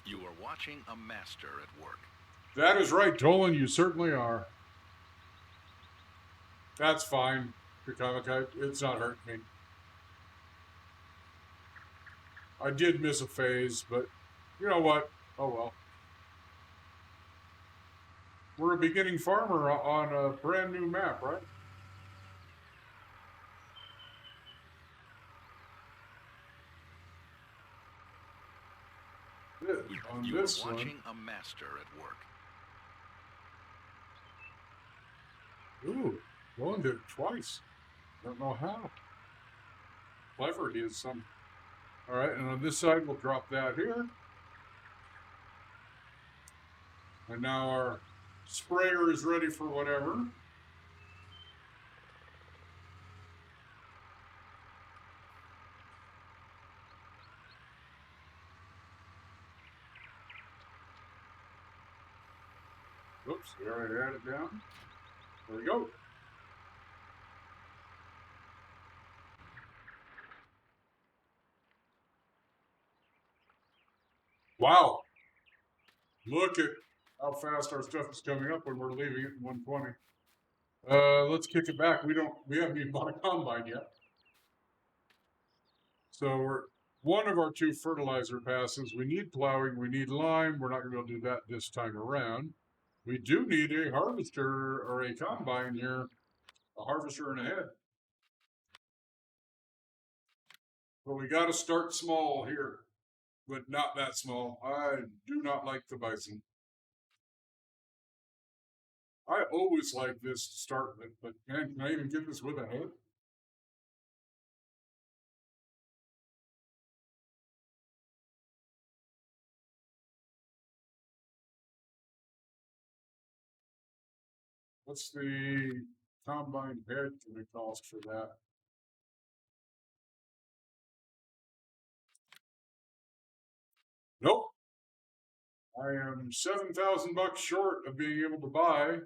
You are watching a master at work. That is right, Dolan. You certainly are. That's fine. It's not hurting me. I did miss a phase, but you know what? Oh well. We're a beginning farmer on a brand new map, right? On you this are watching one. a master at work. Ooh, Dolan did it twice. Don't know how. Clever he is some. All right, and on this side we'll drop that here. And now our sprayer is ready for whatever. Oops, we already had it down. There we go. Wow. Look at how fast our stuff is coming up when we're leaving it in 120. Let's kick it back. We haven't even bought a combine yet. So we're one of our 2 fertilizer passes. We need plowing, we need lime. We're not going to be able to do that this time around. We do need a harvester or a combine here, a harvester and a head. But we got to start small here, but not that small. I do not like the bison. I always like this to start with, but man, can I even get this with a head? What's the combine head going to cost for that? Nope. I am $7,000 short of being able to buy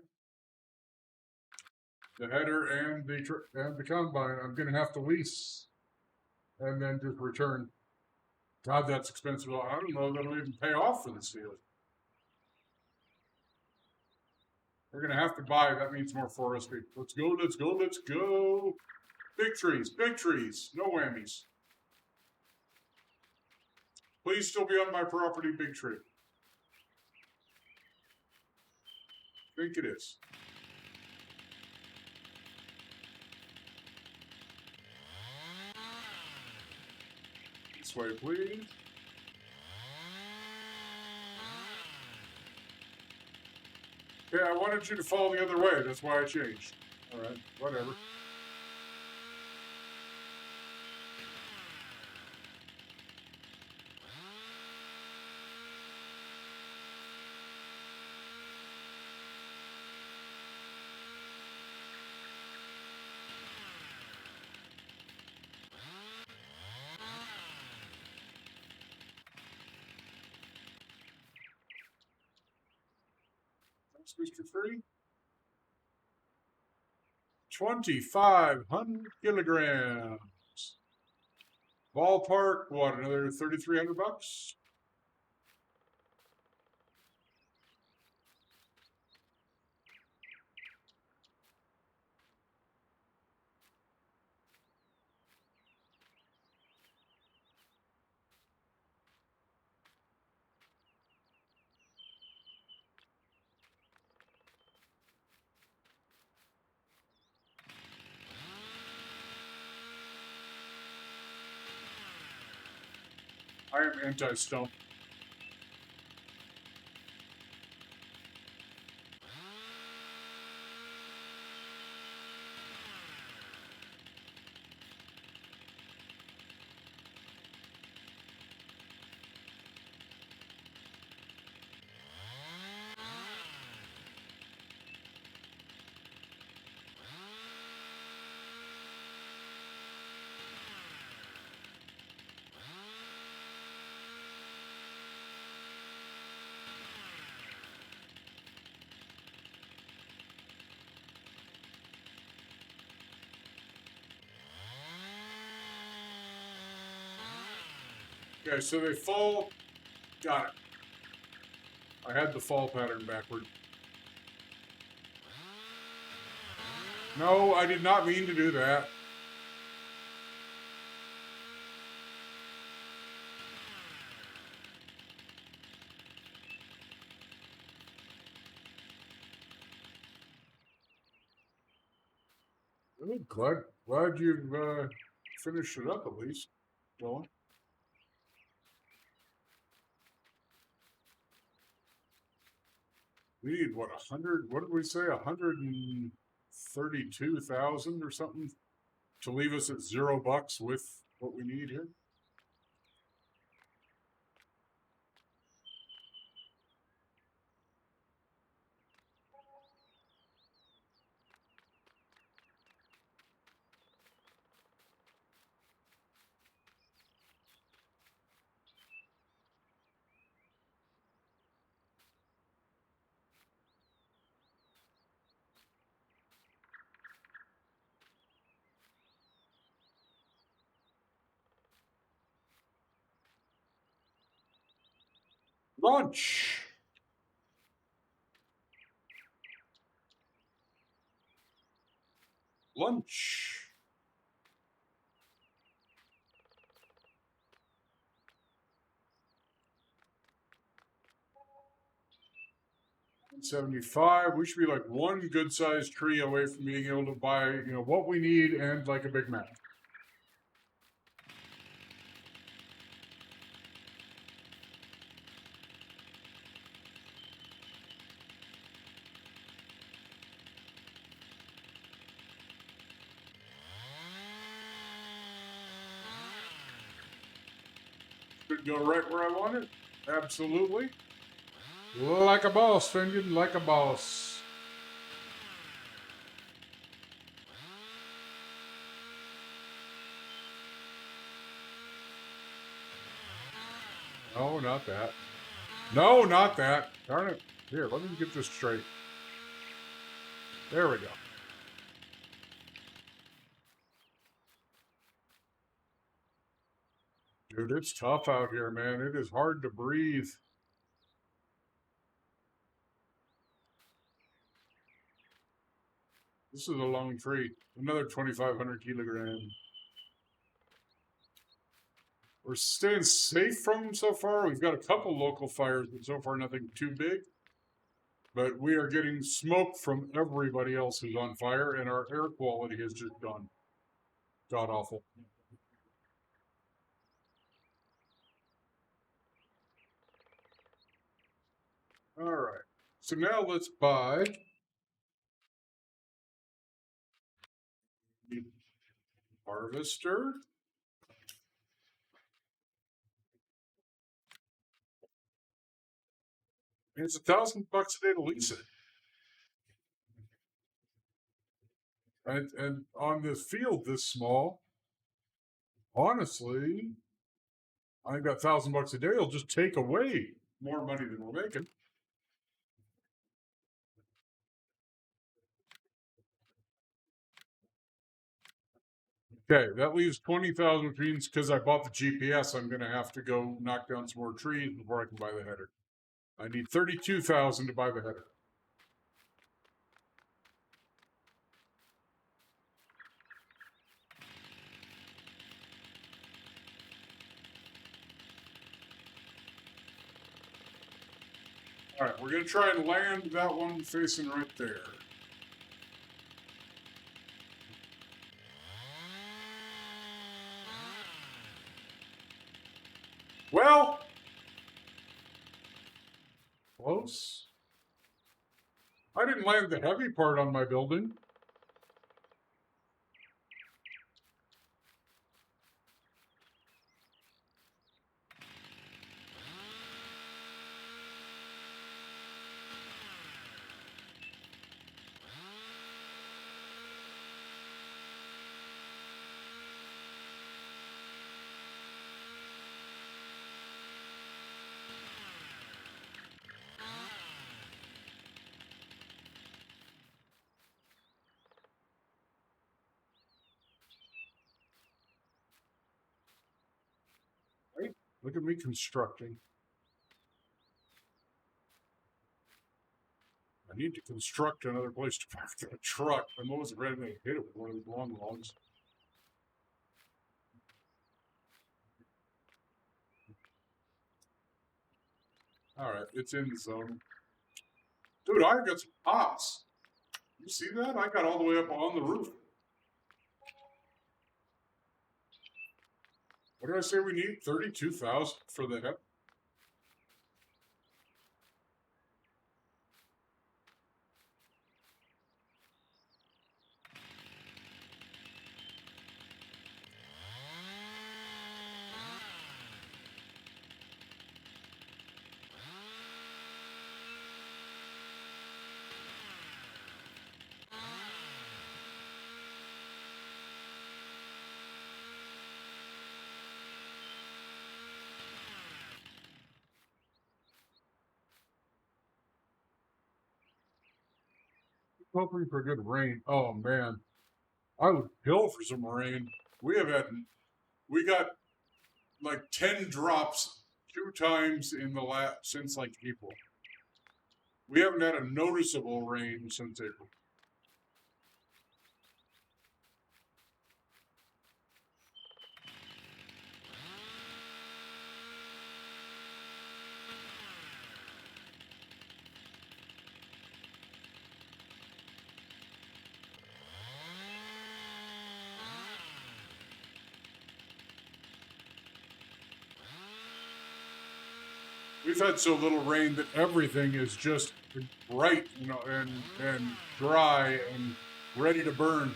the header and the combine. I'm going to have to lease and then just return. God, that's expensive. I don't know that'll even pay off for this deal. We're going to have to buy. That means more forestry. Let's go, let's go, let's go. Big trees, no whammies. Please still be on my property, big tree. I think it is. This way, please. Yeah, I wanted you to follow the other way. That's why I changed. All right, whatever. Mr. Free? 2,500 kilograms. Ballpark, what, another 3,300 bucks? I am anti-stump. Okay, so they fall. Got it. I had the fall pattern backward. No, I did not mean to do that. Good. Glad you've finished it up at least, Dylan. We need what, 100? What did we say? 132,000 or something to leave us at $0 with what we need here. Lunch. Lunch. $75. We should be like one good sized tree away from being able to buy, what we need and like a Big Mac. Could go right where I want it. Absolutely. Like a boss, Fenton, like a boss. No, not that. No, not that. Darn it. Here, let me get this straight. There we go. Dude, it's tough out here, man. It is hard to breathe. This is a long tree. Another 2,500 kilograms. We're staying safe from them so far. We've got a couple local fires, but so far nothing too big. But we are getting smoke from everybody else who's on fire, and our air quality has just gone god awful. All right. So now let's buy the harvester. And it's $1,000 a day to lease it. And on this field this small, honestly, I think that $1,000 a day will just take away more money than we're making. Okay, that leaves 20,000, which means because I bought the GPS, I'm going to have to go knock down some more trees before I can buy the header. I need 32,000 to buy the header. All right, we're going to try and land that one facing right there. Well, close. I didn't land the heavy part on my building. Right? Look at me constructing. I need to construct another place to park the truck. I'm always ready to hit it with one of these long logs. All right, it's in the zone. Dude, I got some pops. You see that? I got all the way up on the roof. What did I say we need? 32,000 for the head? Hoping for good rain. Oh man, I would kill for some rain. We got like 10 drops 2 times in the since like April. We haven't had a noticeable rain since April. We've had so little rain that everything is just bright, and dry and ready to burn.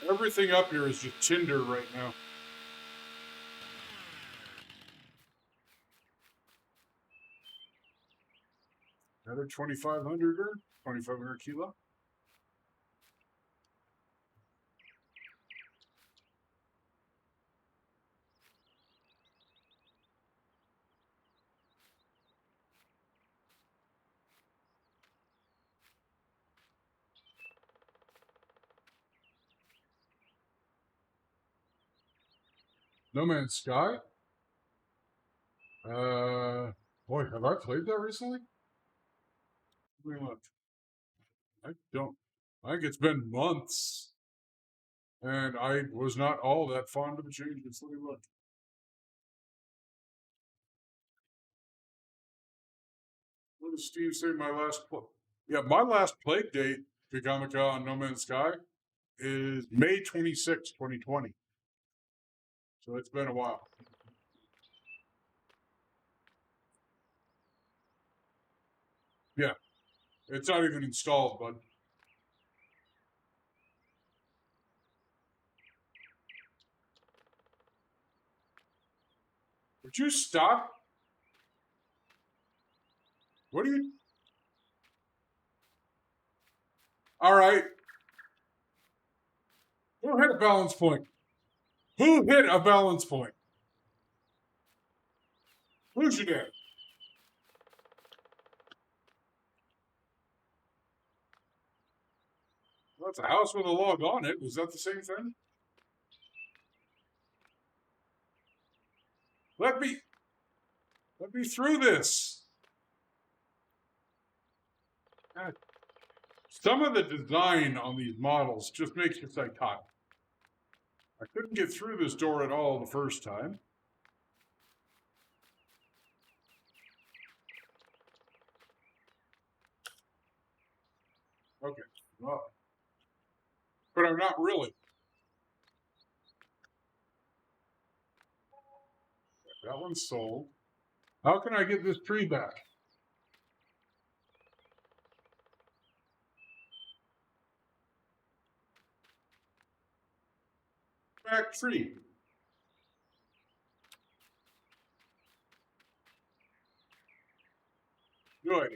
Everything up here is just tinder right now. Another 2,500 or 2,500 kilo. No Man's Sky. Boy, have I played that recently? Let me look. I don't. I think it's been months, and I was not all that fond of the changes. Let me look. What does Steve say? My last my last plague date to Comic on No Man's Sky is May 26, 2020. So it's been a while. Yeah, it's not even installed, bud. Would you stop? What do you? All right. Who hit a balance point? Who hit a balance point? Who's your dad? That's a house with a log on it. Is that the same thing? Let me through this. God. Some of the design on these models just makes you psychotic. I couldn't get through this door at all the first time. Okay, well, but I'm not really. That one's sold. How can I get this tree back? Back tree. Good.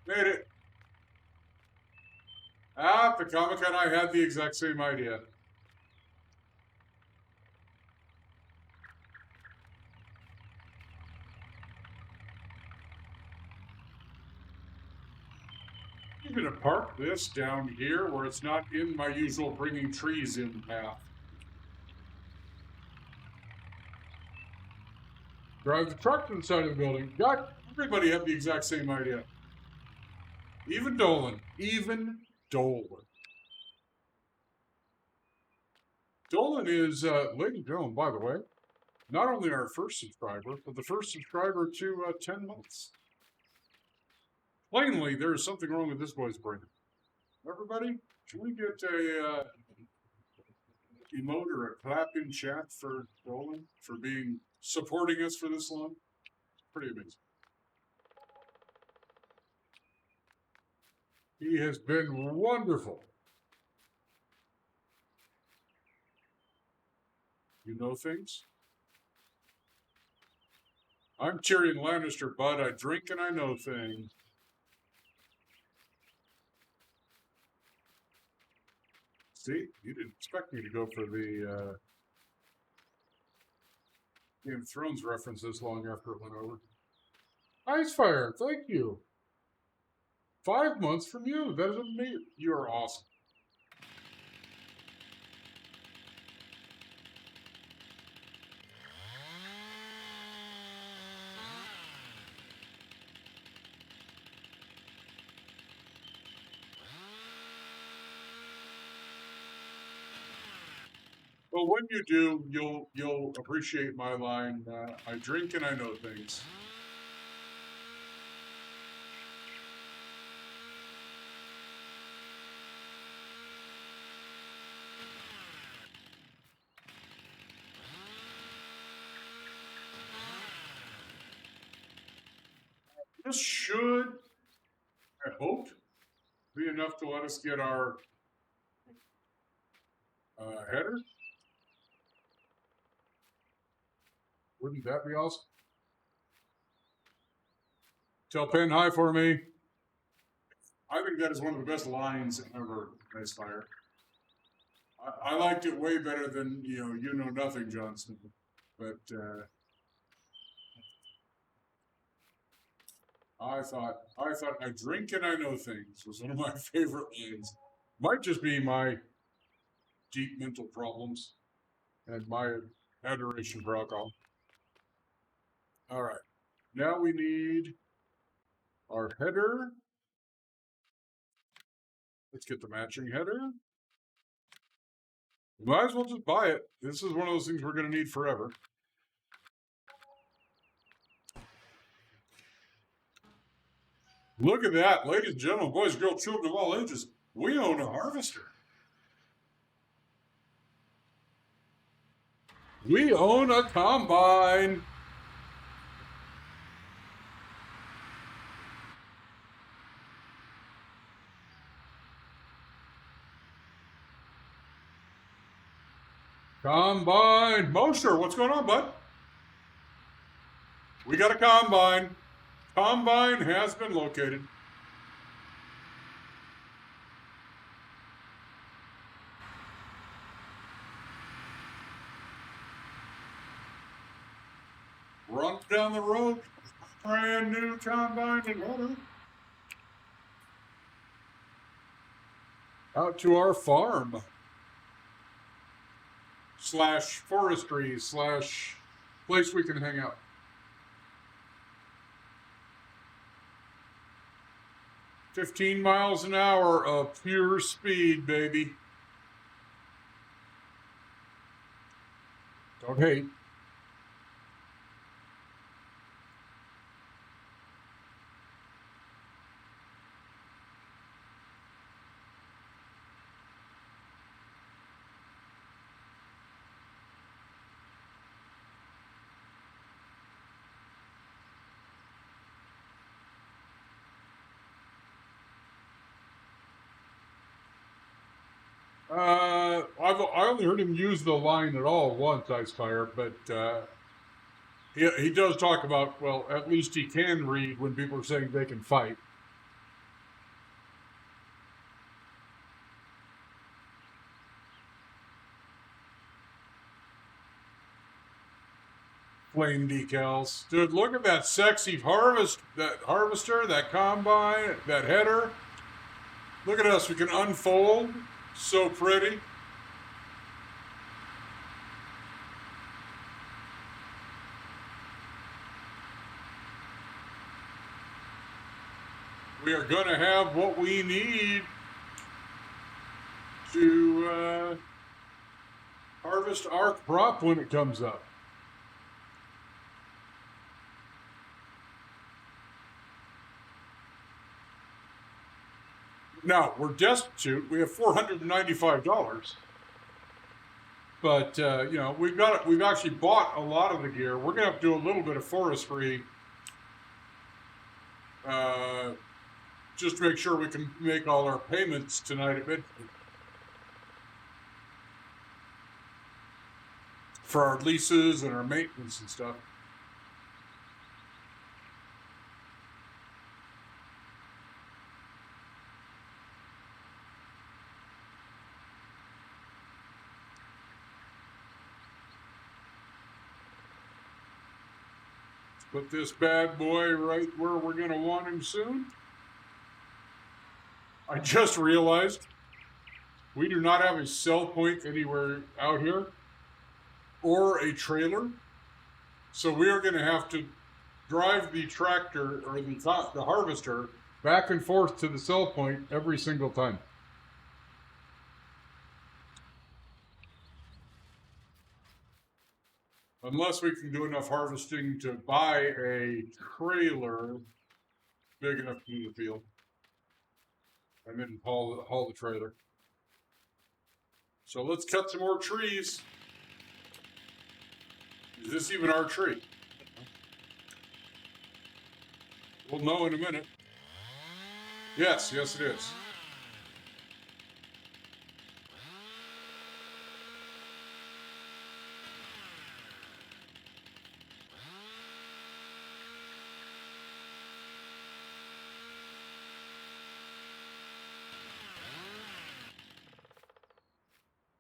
Made it. At the Comic-Con, I had the exact same idea. I'm going to park this down here where it's not in my usual bringing trees in path. Drive the truck to the side of the building. God, everybody had the exact same idea. Even Dolan. Even Dolan. Dolan is, ladies and gentlemen, by the way, not only our first subscriber, but the first subscriber to 10 months. Plainly, there is something wrong with this boy's brain. Everybody, can we get a emote or a clap in chat for Dolan for being supporting us for this long? Pretty amazing. He has been wonderful. You know things? I'm Tyrion Lannister, bud. I drink and I know things. See, you didn't expect me to go for the Game of Thrones reference this long after it went over. Icefire, thank you. 5 months from you. That is amazing. You are awesome. Well, when you do, you'll appreciate my line. I drink and I know things. This should, I hope, be enough to let us get our header. Wouldn't that be awesome? Tell Penn hi for me. I think that is one of the best lines ever, Icefire. I liked it way better than, you know nothing, Johnson. But I thought I drink and I know things was one of my favorite lines. Might just be my deep mental problems and my adoration for alcohol. All right. Now we need our header. Let's get the matching header. Might as well just buy it. This is one of those things we're going to need forever. Look at that, ladies and gentlemen, boys, girls, children of all ages. We own a harvester. We own a combine. Combine. Mosher, what's going on, bud? We got a combine. Combine has been located. Run down the road, brand new combine and header. Out to our farm / forestry / place we can hang out. 15 miles an hour of pure speed, baby. Don't hate. I only heard him use the line at all once, Icefire, but he does talk about, well, at least he can read when people are saying they can fight. Flame decals. Dude, look at that sexy harvester, that combine, that header. Look at us, we can unfold. So pretty. We are going to have what we need to harvest our crop when it comes up. Now, we're destitute. We have $495. But, you know, we've actually bought a lot of the gear. We're going to have to do a little bit of forestry just to make sure we can make all our payments tonight at midnight for our leases and our maintenance and stuff. Put this bad boy right where we're going to want him soon. I just realized we do not have a sell point anywhere out here or a trailer. So we are going to have to drive the tractor or the harvester back and forth to the sell point every single time. Unless we can do enough harvesting to buy a trailer big enough to do the field. And then haul the trailer. So let's cut some more trees. Is this even our tree? We'll know in a minute. Yes, it is.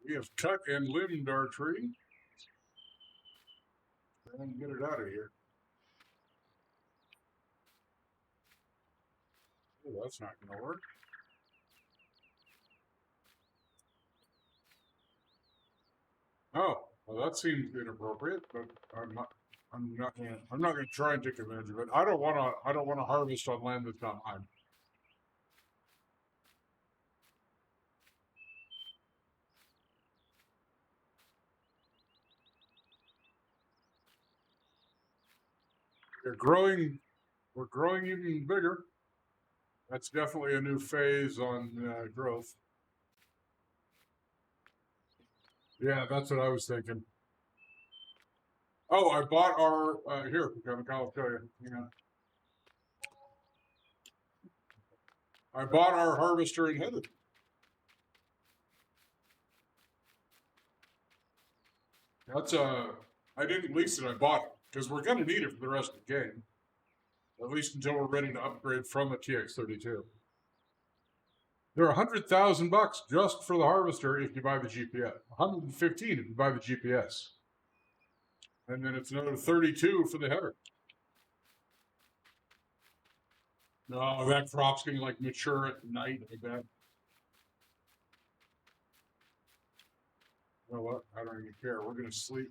We have cut and limbed our tree. And get it out of here. Oh, that's not going to work. Oh, well, that seems inappropriate, but I'm not going to try and take advantage of it. I don't want to harvest on land that's not mine. We're growing even bigger. That's definitely a new phase on growth. Yeah, that's what I was thinking. Oh, I bought our here. I'll tell you. Yeah. I bought our harvester and header. That's I didn't lease it. I bought it because we're going to need it for the rest of the game. At least until we're ready to upgrade from a TX32. They're $100,000 just for the harvester if you buy the GPS. $115 if you buy the GPS. And then it's another 32 for the header. No, that crop's gonna like mature at night, I bet. You know what? I don't even care. We're gonna sleep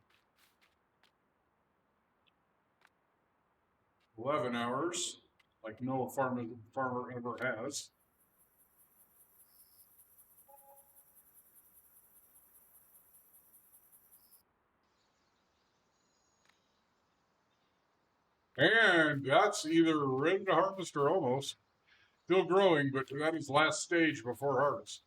11 hours, like no farmer ever has. And that's either ready to harvest or almost. Still growing, but that is last stage before harvest.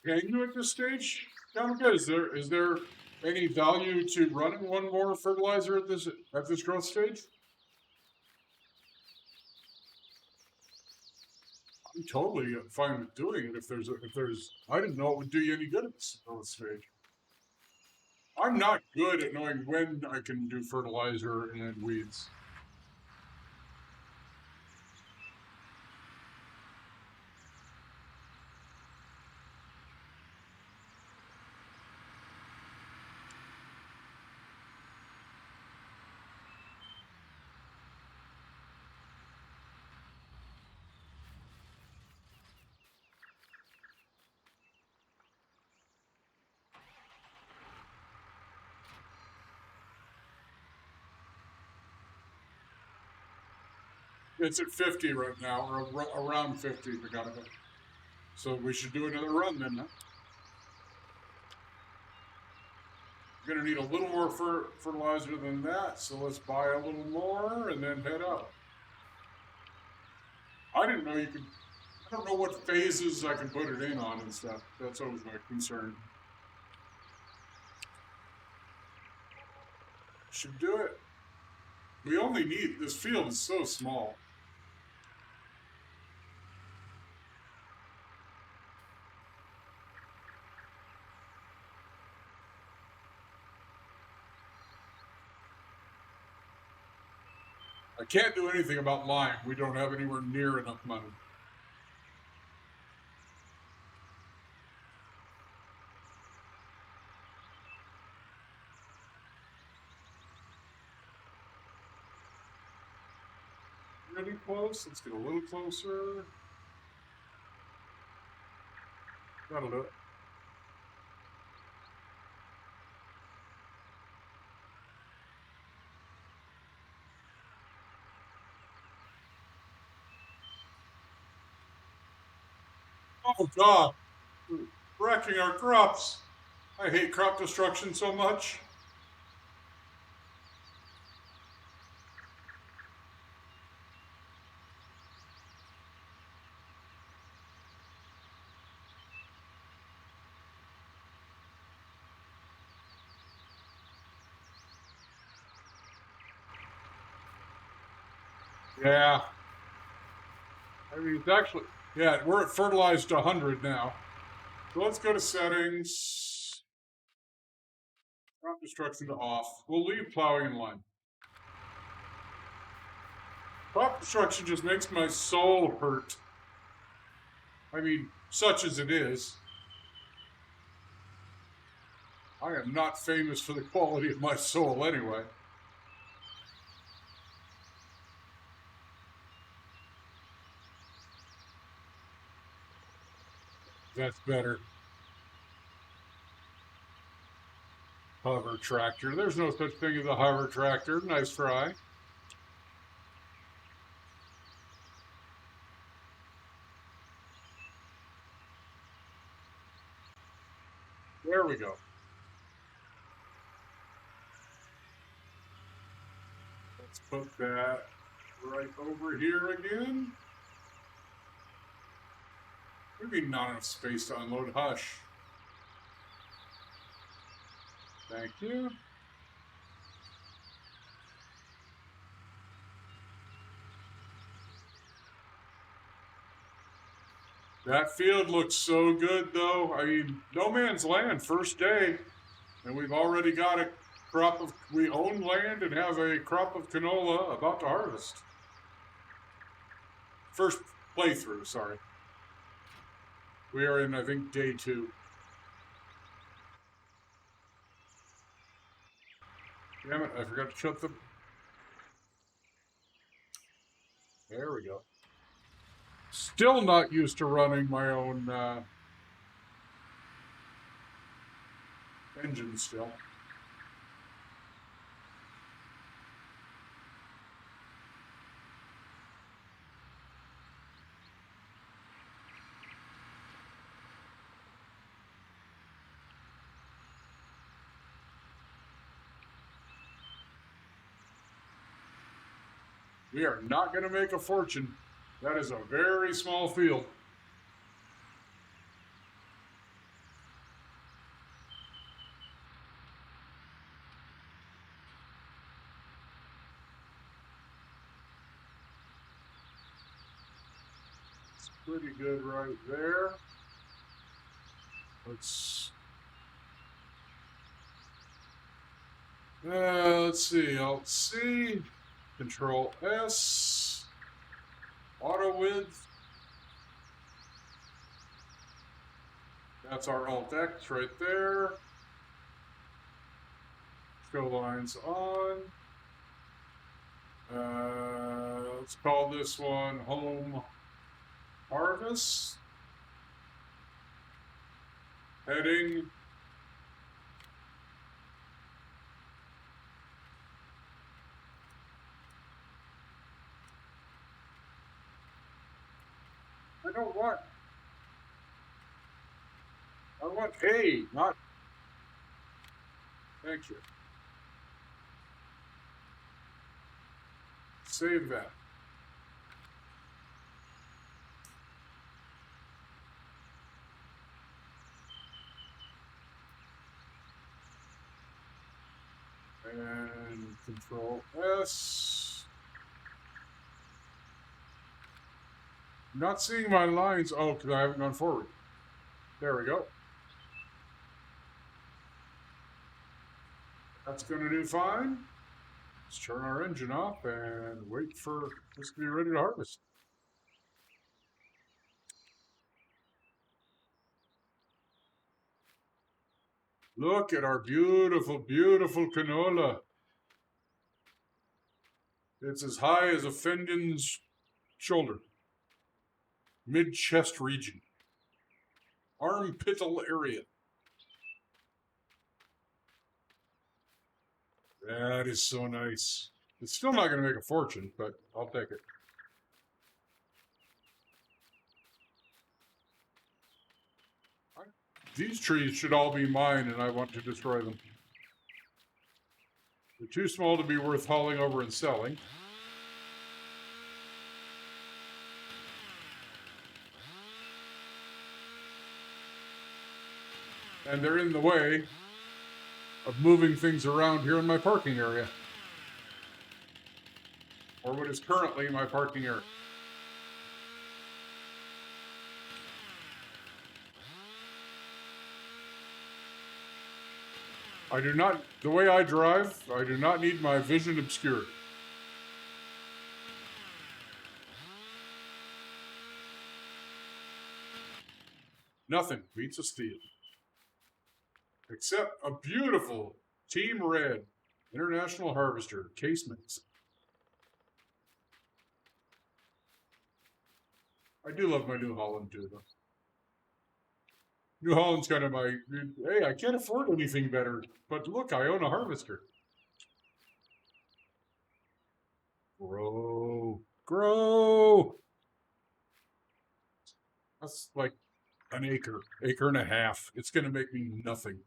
Can you at this stage, Dominica? Is there any value to running one more fertilizer at this growth stage? I'm totally fine with doing it if there's I didn't know it would do you any good at this growth stage. I'm not good at knowing when I can do fertilizer and weeds. It's at 50 right now, or around 50, forgot about it. So we should do another run then, huh? We're gonna need a little more fertilizer than that, so let's buy a little more and then head out. I didn't know you could, I don't know what phases I can put it in on and stuff. That's always my concern. Should do it. We only need, this field is so small. I can't do anything about lime. We don't have anywhere near enough money. Really close. Let's get a little closer. That'll do it. Oh God, we're wrecking our crops. I hate crop destruction so much. Yeah. I mean, it's actually, yeah, we're at fertilized 100 now. So let's go to settings. Crop destruction to off. We'll leave plowing in line. Crop destruction just makes my soul hurt. I mean, such as it is. I am not famous for the quality of my soul anyway. That's better. Hover tractor. There's no such thing as a hover tractor. Nice try. There we go. Let's put that right over here again. Maybe not enough space to unload. Hush. Thank you. That field looks so good, though. I mean, no man's land, first day. And we've already got a crop of, we own land and have a crop of canola about to harvest. First playthrough, sorry. We are in, I think, day 2. Damn it, I forgot to shut the... There we go. Still not used to running my own engine still. We are not going to make a fortune. That is a very small field. It's pretty good right there. Let's see. Alt C, Control S, auto width. That's our Alt X right there. Show lines on. Let's call this one Home Harvest. Heading. I don't want. I want A, not. Thank you. Save that. And Control S. I'm not seeing my lines. Oh, because I haven't gone forward. There we go. That's going to do fine. Let's turn our engine off and wait for this to be ready to harvest. Look at our beautiful, beautiful canola. It's as high as a Fendon's shoulder. Mid-chest region. Armpittle area. That is so nice. It's still not going to make a fortune, but I'll take it. These trees should all be mine, and I want to destroy them. They're too small to be worth hauling over and selling. And they're in the way of moving things around here in my parking area. Or what is currently my parking area. I do not, the way I drive, I do not need my vision obscured. Nothing beats a steal. Except a beautiful Team Red International Harvester casements. I do love my New Holland too, though. New Holland's kind of my, hey, I can't afford anything better, but look, I own a harvester. Grow. Grow! That's like an acre and a half. It's going to make me nothing.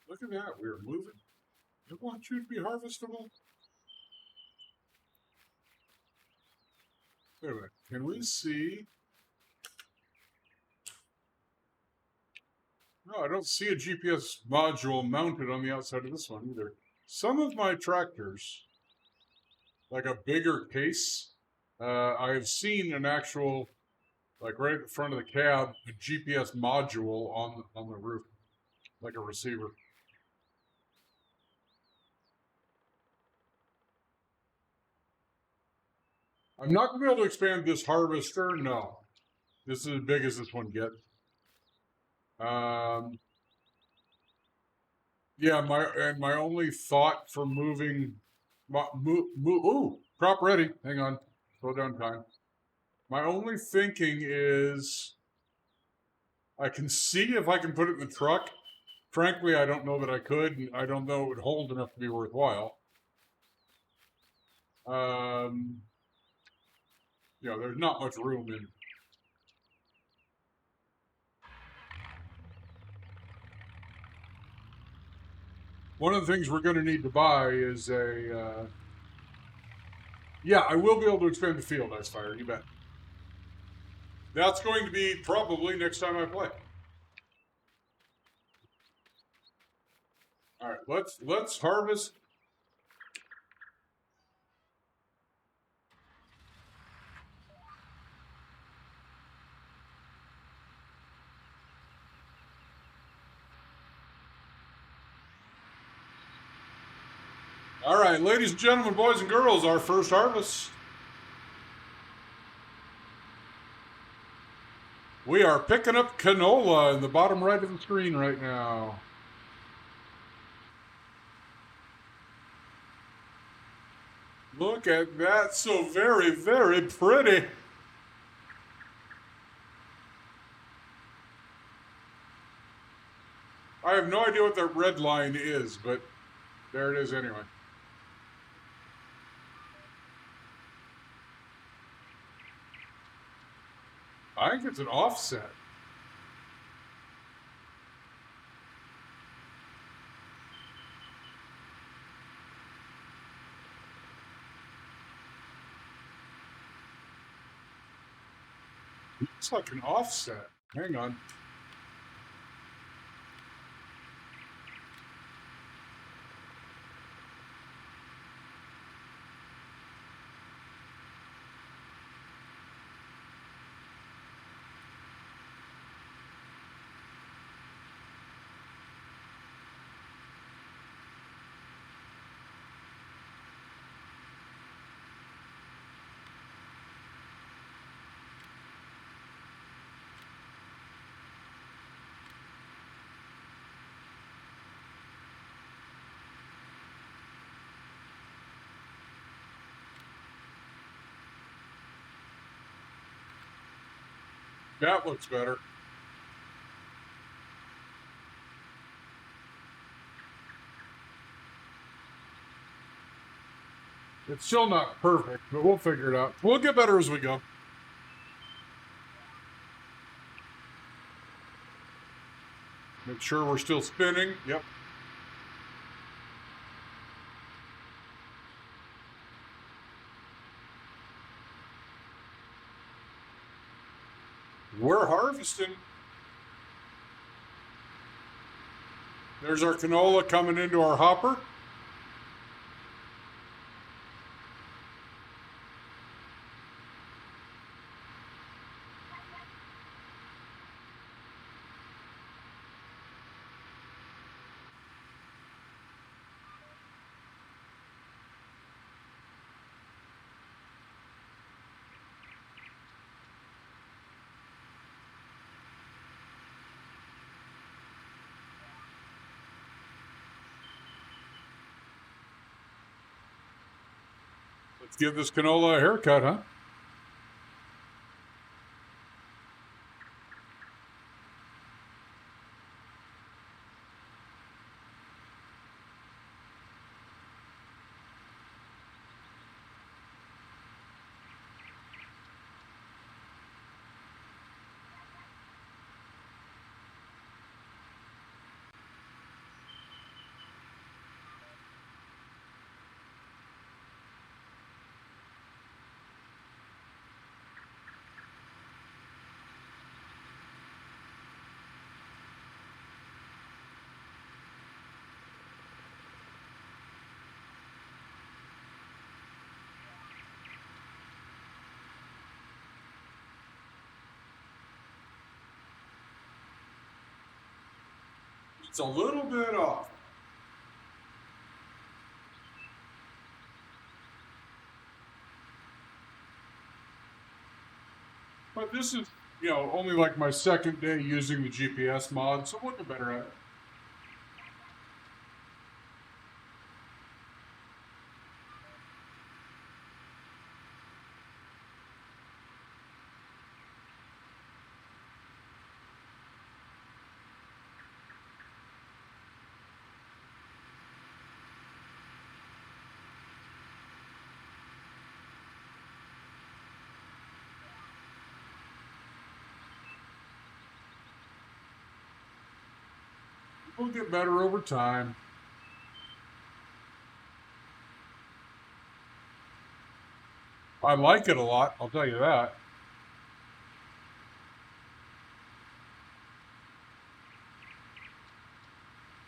Look at that, we're moving. I want you to be harvestable. Wait a minute. Can we see? No, I don't see a GPS module mounted on the outside of this one either. Some of my tractors, like a bigger case, I have seen an actual, like right in front of the cab, a GPS module on the roof, like a receiver. I'm not going to be able to expand this harvester. No, this is as big as this one gets. Yeah, my only thought for moving, ooh, crop ready. Hang on, slow down time. My only thinking is I can see if I can put it in the truck. Frankly, I don't know that I could. And I don't know it would hold enough to be worthwhile. You know, there's not much room in. One of the things we're going to need to buy is a. Yeah, I will be able to expand the field, Icefire, you bet. That's going to be probably next time I play. All right, let's harvest. All right, ladies and gentlemen, boys and girls, our first harvest. We are picking up canola in the bottom right of the screen right now. Look at that, so very, very pretty. I have no idea what that red line is, but there it is anyway. I think it's an offset. Looks like an offset. Hang on. That looks better. It's still not perfect, but we'll figure it out. We'll get better as we go. Make sure we're still spinning. Yep. We're harvesting. There's our canola coming into our hopper. Let's give this canola a haircut, huh? It's a little bit off. But this is, only like my second day using the GPS mod, so I'm looking better at it. We'll get better over time. I like it a lot, I'll tell you that.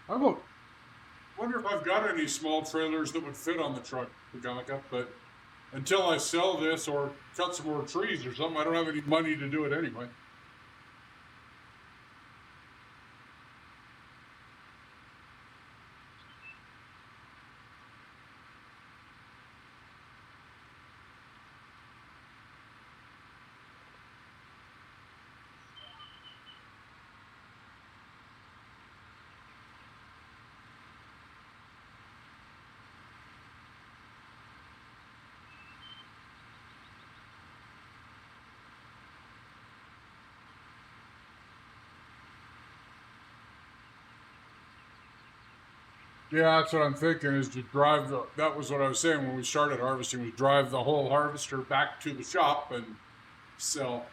I wonder if I've got any small trailers that would fit on the truck, Pagamica, but until I sell this or cut some more trees or something, I don't have any money to do it anyway. Yeah, that's what I'm thinking is to drive that was what I was saying when we started harvesting, was drive the whole harvester back to the shop and sell.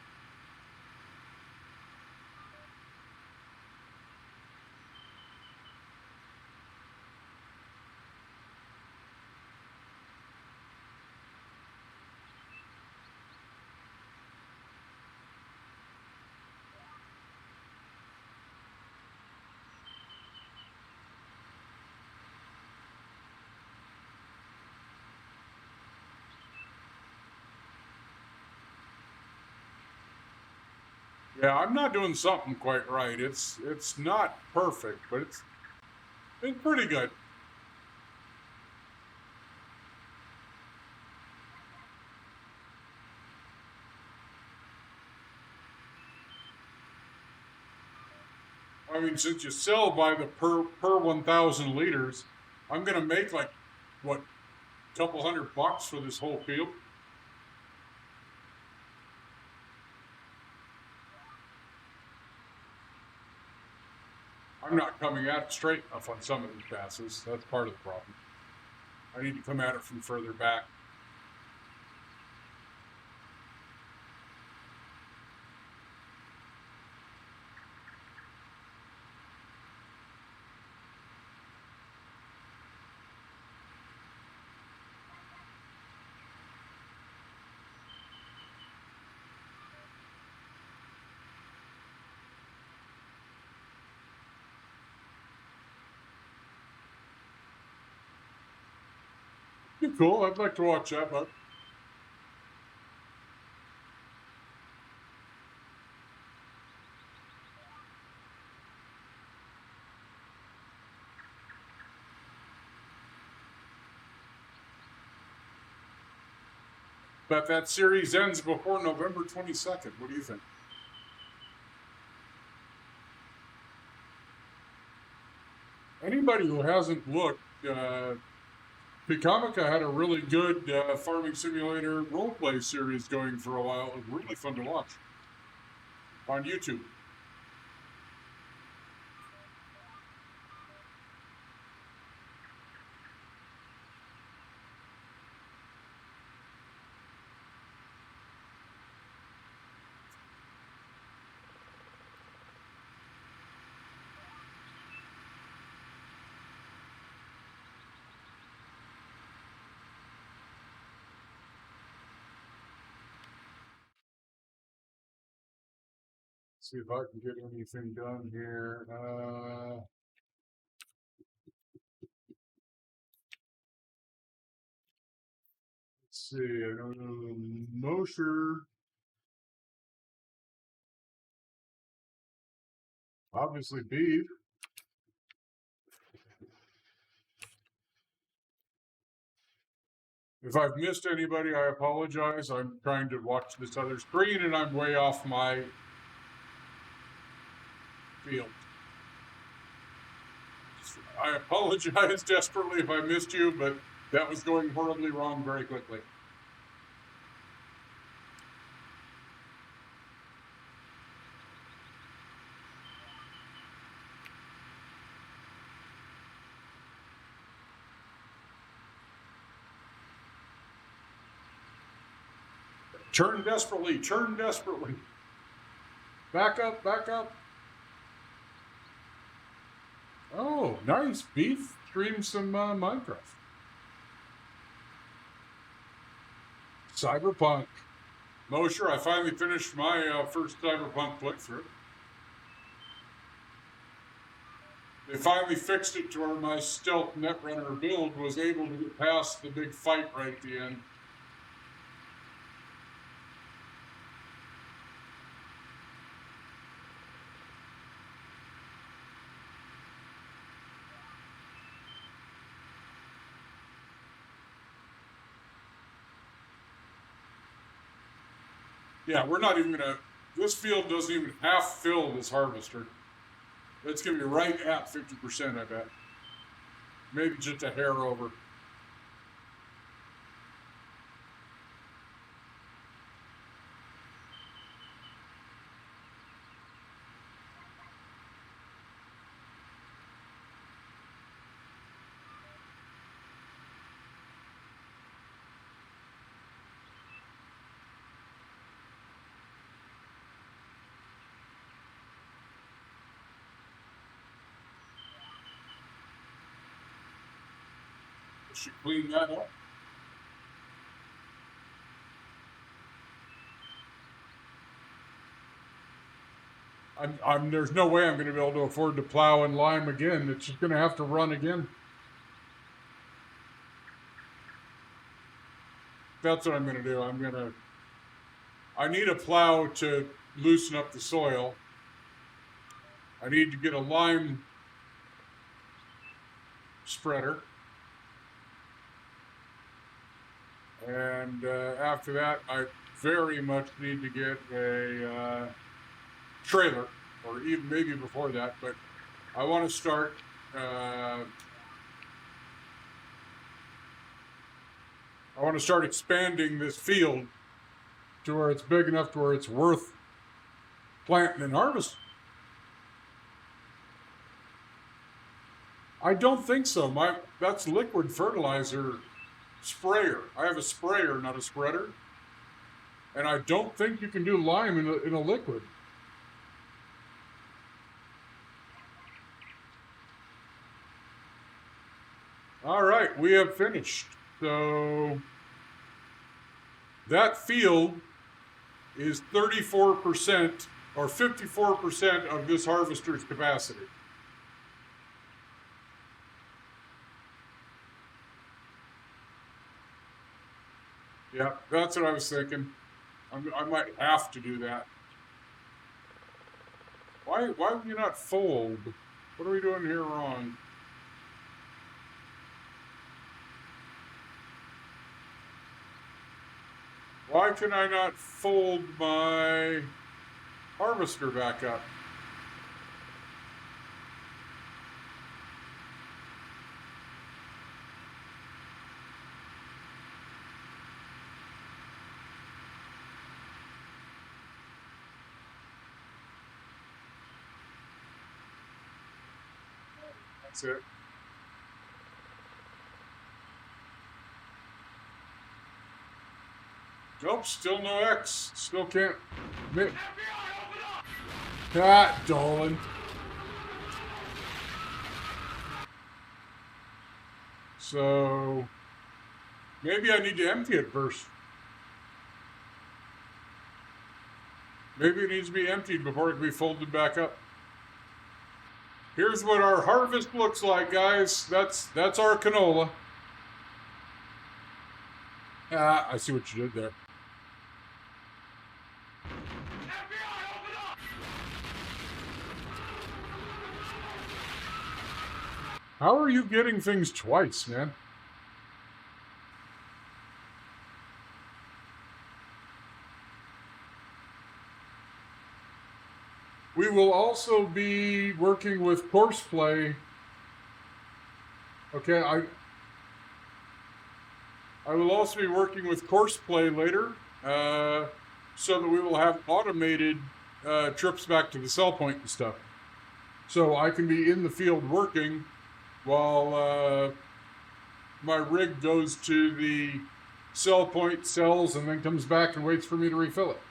Yeah, I'm not doing something quite right. It's not perfect, but it's pretty good. I mean, since you sell by the per 1,000 liters, I'm gonna make like what, couple $100 for this whole field. I'm not coming at it straight enough on some of these passes. That's part of the problem. I need to come at it from further back. Be cool. I'd like to watch that, but that series ends before November 22nd. What do you think? Anybody who hasn't looked, Picamica had a really good farming simulator roleplay series going for a while. It was really fun to watch on YouTube. See if I can get anything done here. Let's see. I don't know. Mosher. Obviously beef. If I've missed anybody, I apologize. I'm trying to watch this other screen and I'm way off my field. I apologize desperately if I missed you, but that was going horribly wrong very quickly. Turn desperately, turn desperately. Back up, back up. Oh, nice. Beef streams some Minecraft. Cyberpunk. Mosher, I finally finished my first Cyberpunk playthrough. They finally fixed it to where my stealth netrunner build was able to get past the big fight right at the end. Yeah, we're not even gonna, this field doesn't even half fill this harvester. It's gonna be right at 50%, I bet. Maybe just a hair over. Should clean that up. There's no way I'm going to be able to afford to plow and lime again. It's just going to have to run again. That's what I'm going to do. I need a plow to loosen up the soil. I need to get a lime spreader. And after that, I very much need to get a trailer, or even maybe before that, but I want to start expanding this field to where it's big enough to where it's worth planting and harvesting. I don't think so. That's liquid fertilizer sprayer. I have a sprayer, not a spreader. And I don't think you can do lime in a liquid. All right, we have finished. So that field is 34% or 54% of this harvester's capacity. Yeah, that's what I was thinking. I might have to do that. Why would you not fold? What are we doing here wrong? Why can I not fold my harvester back up? That's it. Nope, still no X. Still can't. Ah, Dolan. So maybe I need to empty it first. Maybe it needs to be emptied before it can be folded back up. Here's what our harvest looks like, guys. That's our canola. Ah, I see what you did there. How are you getting things twice, man? We will also be working with Courseplay. Okay, I will also be working with Courseplay later, so that we will have automated trips back to the cell point and stuff. So I can be in the field working while my rig goes to the cell point, sells, and then comes back and waits for me to refill it.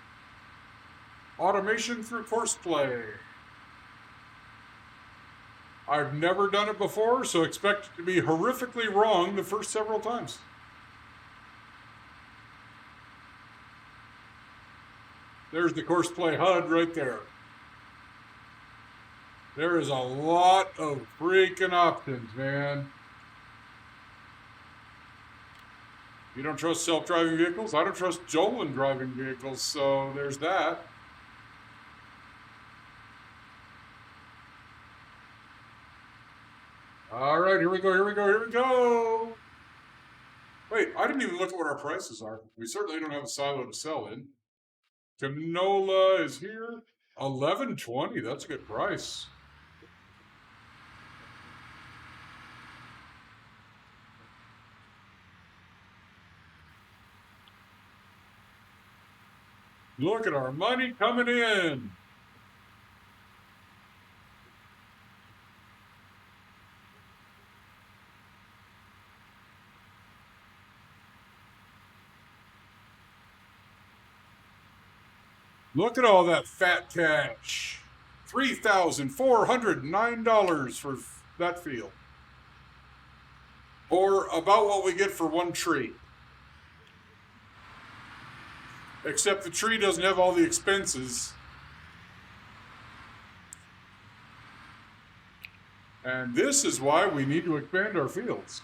Automation through Courseplay. I've never done it before, so expect it to be horrifically wrong the first several times. There's the Courseplay HUD right there. There is a lot of freaking options, man. You don't trust self-driving vehicles? I don't trust Joel in driving vehicles, so there's that. All right, here we go. Wait, I didn't even look at what our prices are. We certainly don't have a silo to sell in. Canola is here. $11.20, that's a good price. Look at our money coming in. Look at all that fat cash. $3,409 for that field. Or about what we get for one tree. Except the tree doesn't have all the expenses. And this is why we need to expand our fields.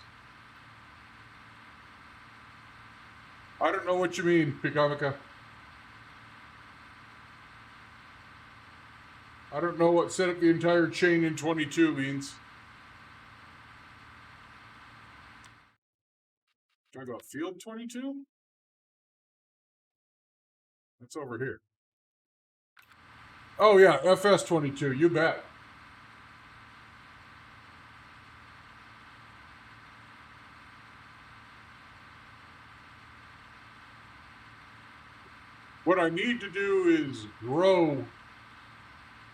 I don't know what you mean, Pikamika. I don't know what set up the entire chain in 22 means. Talk about field 22? That's over here. Oh yeah, FS2019, you bet. What I need to do is grow,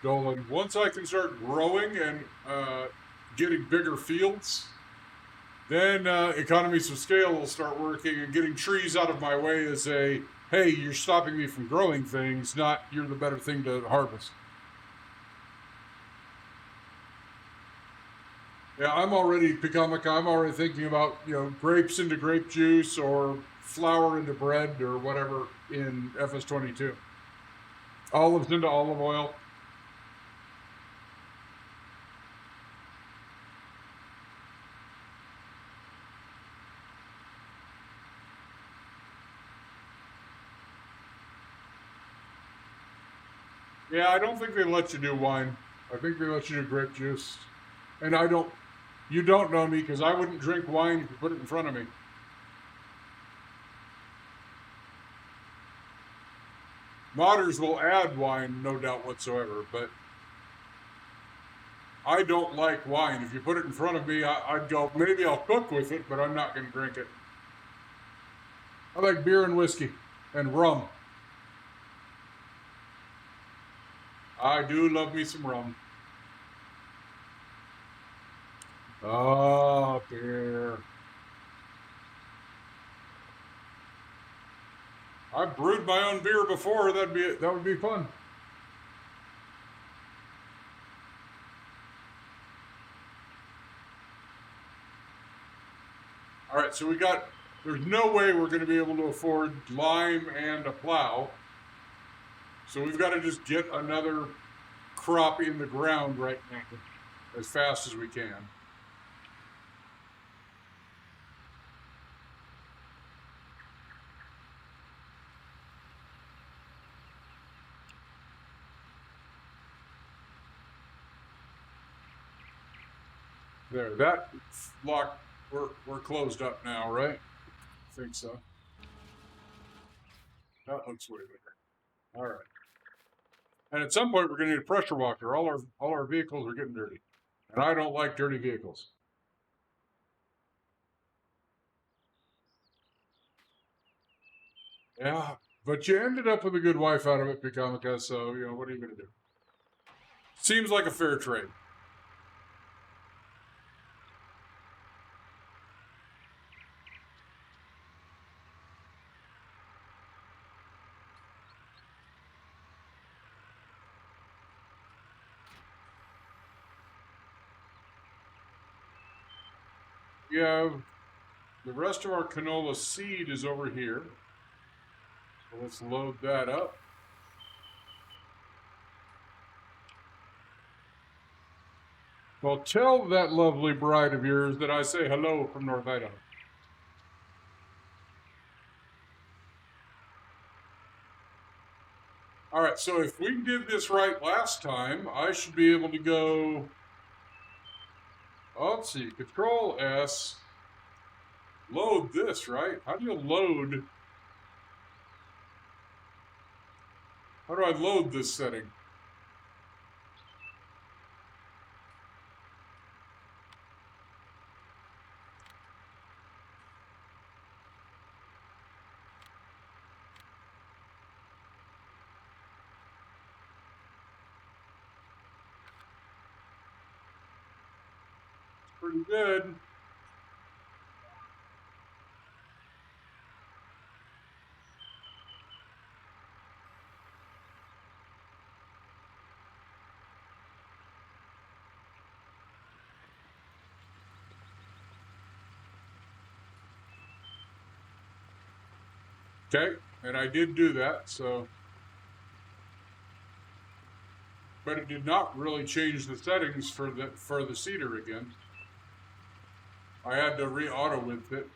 Dolan. Once I can start growing and getting bigger fields, then economies of scale will start working, and getting trees out of my way is a, hey, you're stopping me from growing things, not you're the better thing to harvest. Yeah, I'm already thinking about, grapes into grape juice or flour into bread or whatever in FS2019. Olives into olive oil. Yeah, I don't think they let you do wine. I think they let you do grape juice. And you don't know me because I wouldn't drink wine if you put it in front of me. Modders will add wine, no doubt whatsoever, but I don't like wine. If you put it in front of me, I'd go, maybe I'll cook with it, but I'm not going to drink it. I like beer and whiskey and rum. I do love me some rum. Oh, beer. I've brewed my own beer before. That would be fun. All right, so there's no way we're going to be able to afford lime and a plow. So we've got to just get another crop in the ground right now as fast as we can. There, that lock, we're closed up now, right? I think so. That looks way better. All right. And at some point, we're going to need a pressure washer. All our vehicles are getting dirty, and I don't like dirty vehicles. Yeah, but you ended up with a good wife out of it, Picamica, so, what are you going to do? Seems like a fair trade. We have the rest of our canola seed is over here. So let's load that up. Well, tell that lovely bride of yours that I say hello from North Idaho. All right, so if we did this right last time, I should be able to go, let's see, Control S, load this, right? How do I load this setting? Pretty good. Okay, and I did do that, so. But it did not really change the settings for the cedar again. I had to re-auto with it.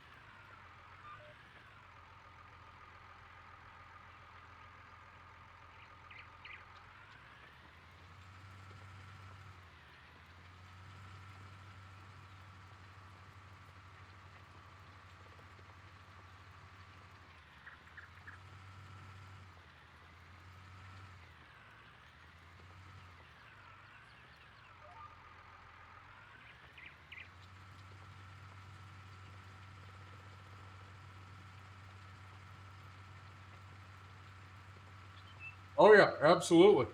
Oh yeah, absolutely.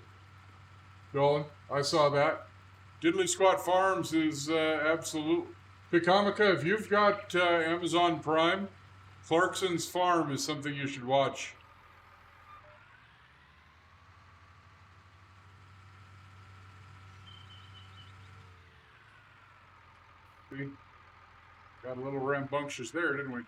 Dolan, I saw that. Diddley Squat Farms is absolute. Picamica, if you've got Amazon Prime, Clarkson's Farm is something you should watch. See? Got a little rambunctious there, didn't we?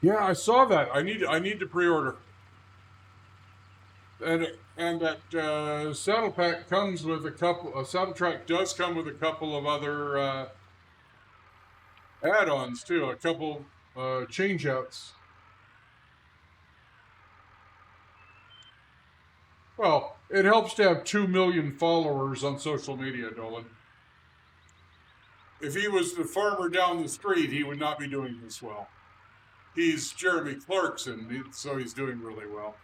Yeah, I saw that. I need to pre-order. And that saddle pack comes with a couple. A saddle track does come with a couple of other add-ons too. A couple change-outs. Well, it helps to have 2 million followers on social media, Dolan. If he was the farmer down the street, he would not be doing this well. He's Jeremy Clarkson, so he's doing really well.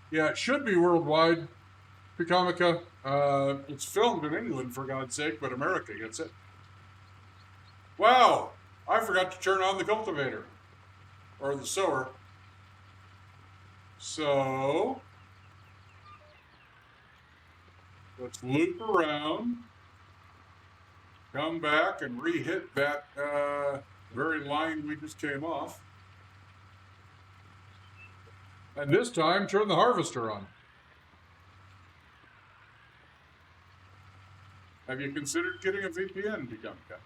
Yeah, it should be worldwide. Picamica. It's filmed in England, for God's sake, but America gets it. Wow! I forgot to turn on the cultivator. Or the sower. So, let's loop around. Come back and re-hit that very line we just came off. And this time, turn the harvester on. Have you considered getting a VPN, Picamica?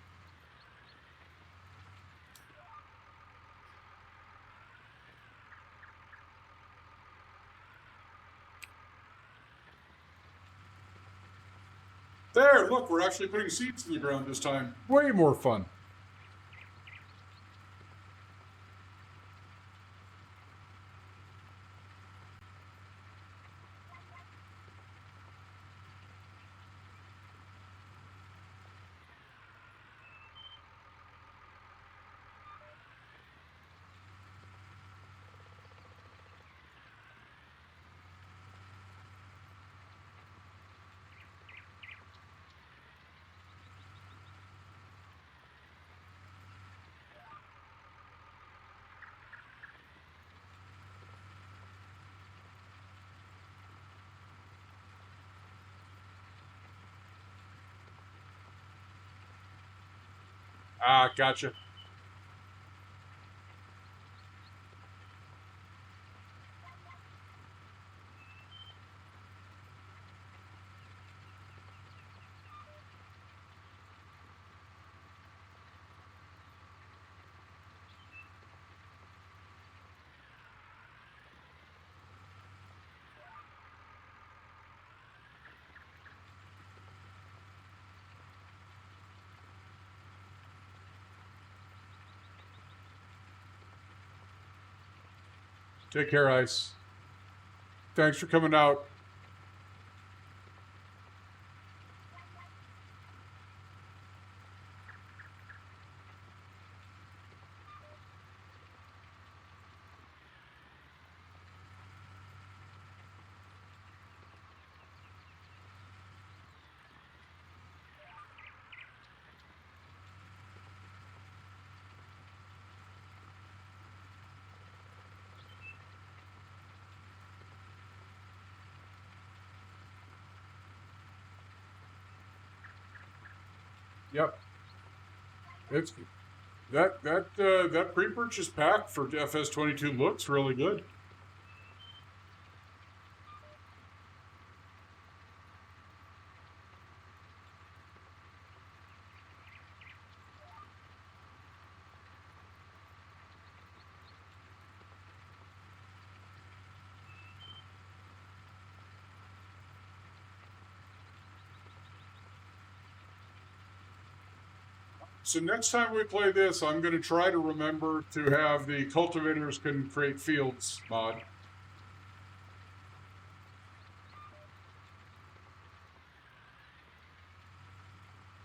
There, look, we're actually putting seeds in the ground this time. Way more fun. Ah, gotcha. Take care, Ice. Thanks for coming out. Yep. It's that pre-purchase pack for FS22 looks really good. So next time we play this, I'm going to try to remember to have the cultivators can create fields mod.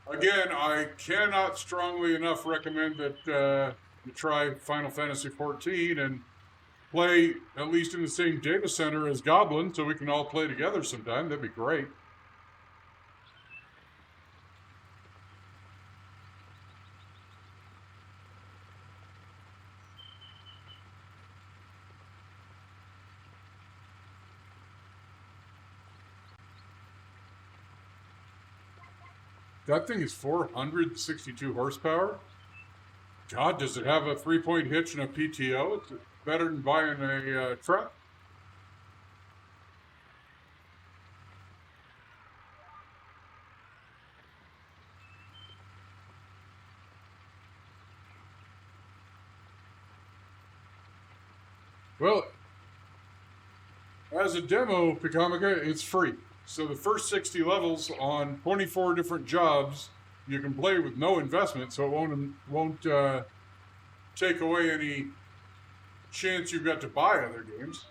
Again, I cannot strongly enough recommend that you try Final Fantasy XIV and play at least in the same data center as Goblin, so we can all play together sometime. That'd be great. That thing is 462 horsepower. God, does it have a 3-point hitch and a PTO? It's better than buying a truck. Well, as a demo, Picamica, it's free. So the first 60 levels on 24 different jobs, you can play with no investment, so it won't take away any chance you've got to buy other games.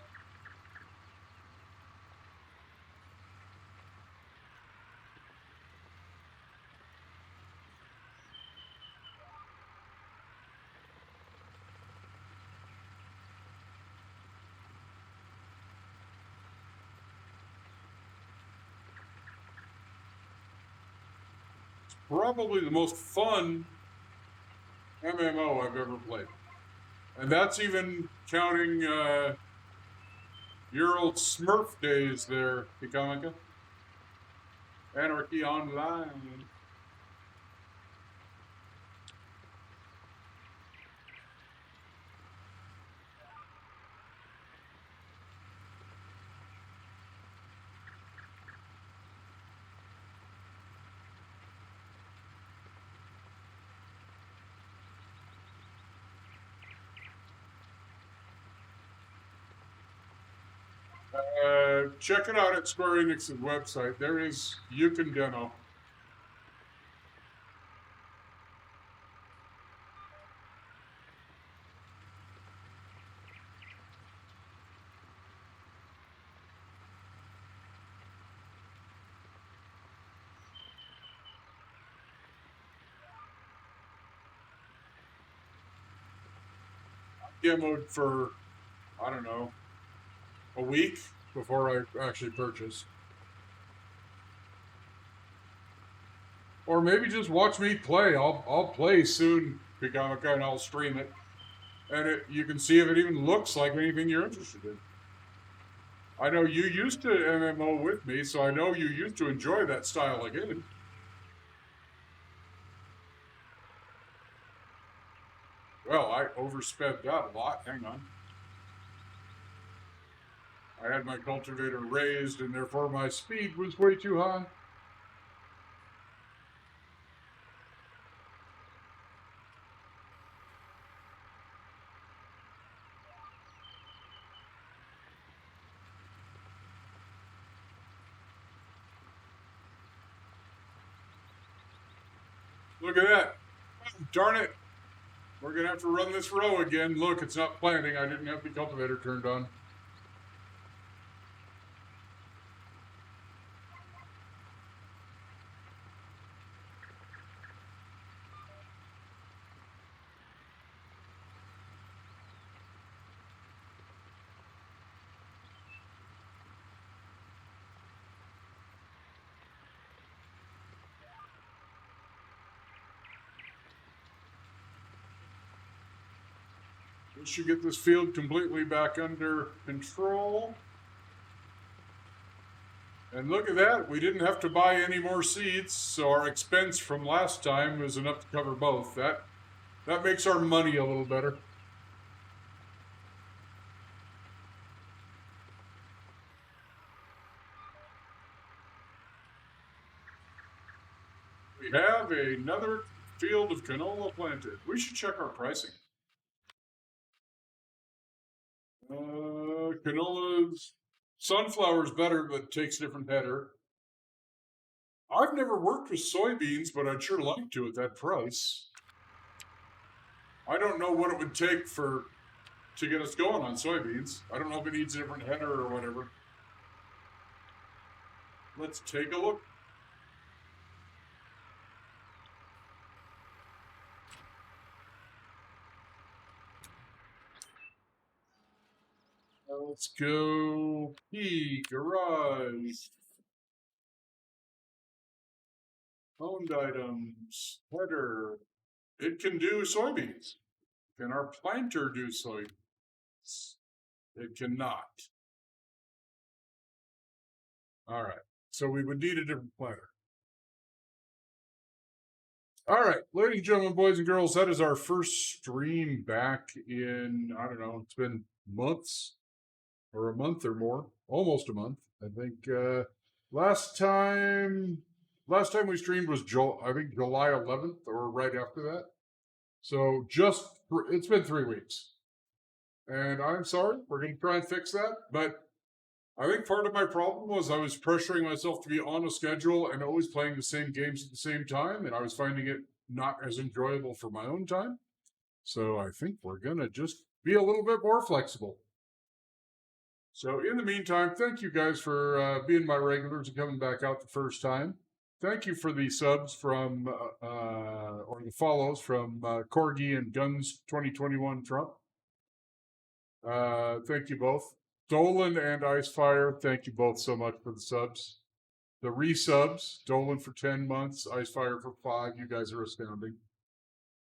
Probably the most fun MMO I've ever played. And that's even counting your old Smurf days there, Picamica. Anarchy Online. Check it out at Square Enix's website. There is Yukon Demo. Demoed for, I don't know, a week before I actually purchased. Or maybe just watch me play. I'll play soon, Picamica, and I'll stream it. And you can see if it even looks like anything you're interested in. I know you used to MMO with me, so I know you used to enjoy that style of game. oversped that a lot. Hang on. I had my cultivator raised, and therefore my speed was way too high. Look at that. Darn it. We're going to have to run this row again. Look, it's not planting. I didn't have the cultivator turned on. We should get this field completely back under control. And look at that. We didn't have to buy any more seeds, so our expense from last time was enough to cover both. That makes our money a little better. We have another field of canola planted. We should check our pricing. Canola's sunflower's better, but takes a different header. I've never worked with soybeans, but I'd sure like to at that price. I don't know what it would take to get us going on soybeans. I don't know if it needs a different header or whatever. Let's take a look. Let's go P, garage, owned items, header. It can do soybeans. Can our planter do soybeans? It cannot. All right. So we would need a different planter. All right, ladies and gentlemen, boys and girls, that is our first stream back in, I don't know, it's been months or a month or more, almost a month. I think last time we streamed was I think July 11th or right after that. So it's been 3 weeks. And I'm sorry, we're going to try and fix that. But I think part of my problem was I was pressuring myself to be on a schedule and always playing the same games at the same time. And I was finding it not as enjoyable for my own time. So I think we're going to just be a little bit more flexible. So in the meantime, thank you guys for being my regulars and coming back out the first time. Thank you for the subs from, or the follows from Corgi and Guns 2021 Trump. Thank you both. Dolan and Icefire, thank you both so much for the subs. The resubs, Dolan for 10 months, Icefire for 5. You guys are astounding.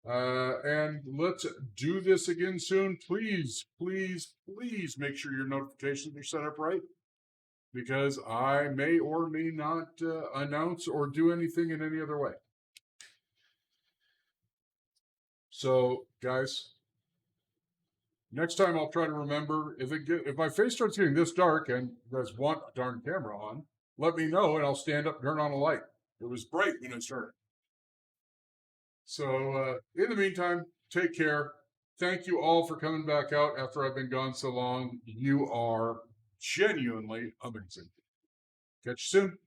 And let's do this again soon. Please, please, please make sure your notifications are set up right, because I may or may not announce or do anything in any other way. So, guys, next time I'll try to remember. If my face starts getting this dark and you guys want a darn camera on, let me know and I'll stand up and turn on a light. It was bright when I started. So in the meantime, take care. Thank you all for coming back out after I've been gone so long. You are genuinely amazing. Catch you soon.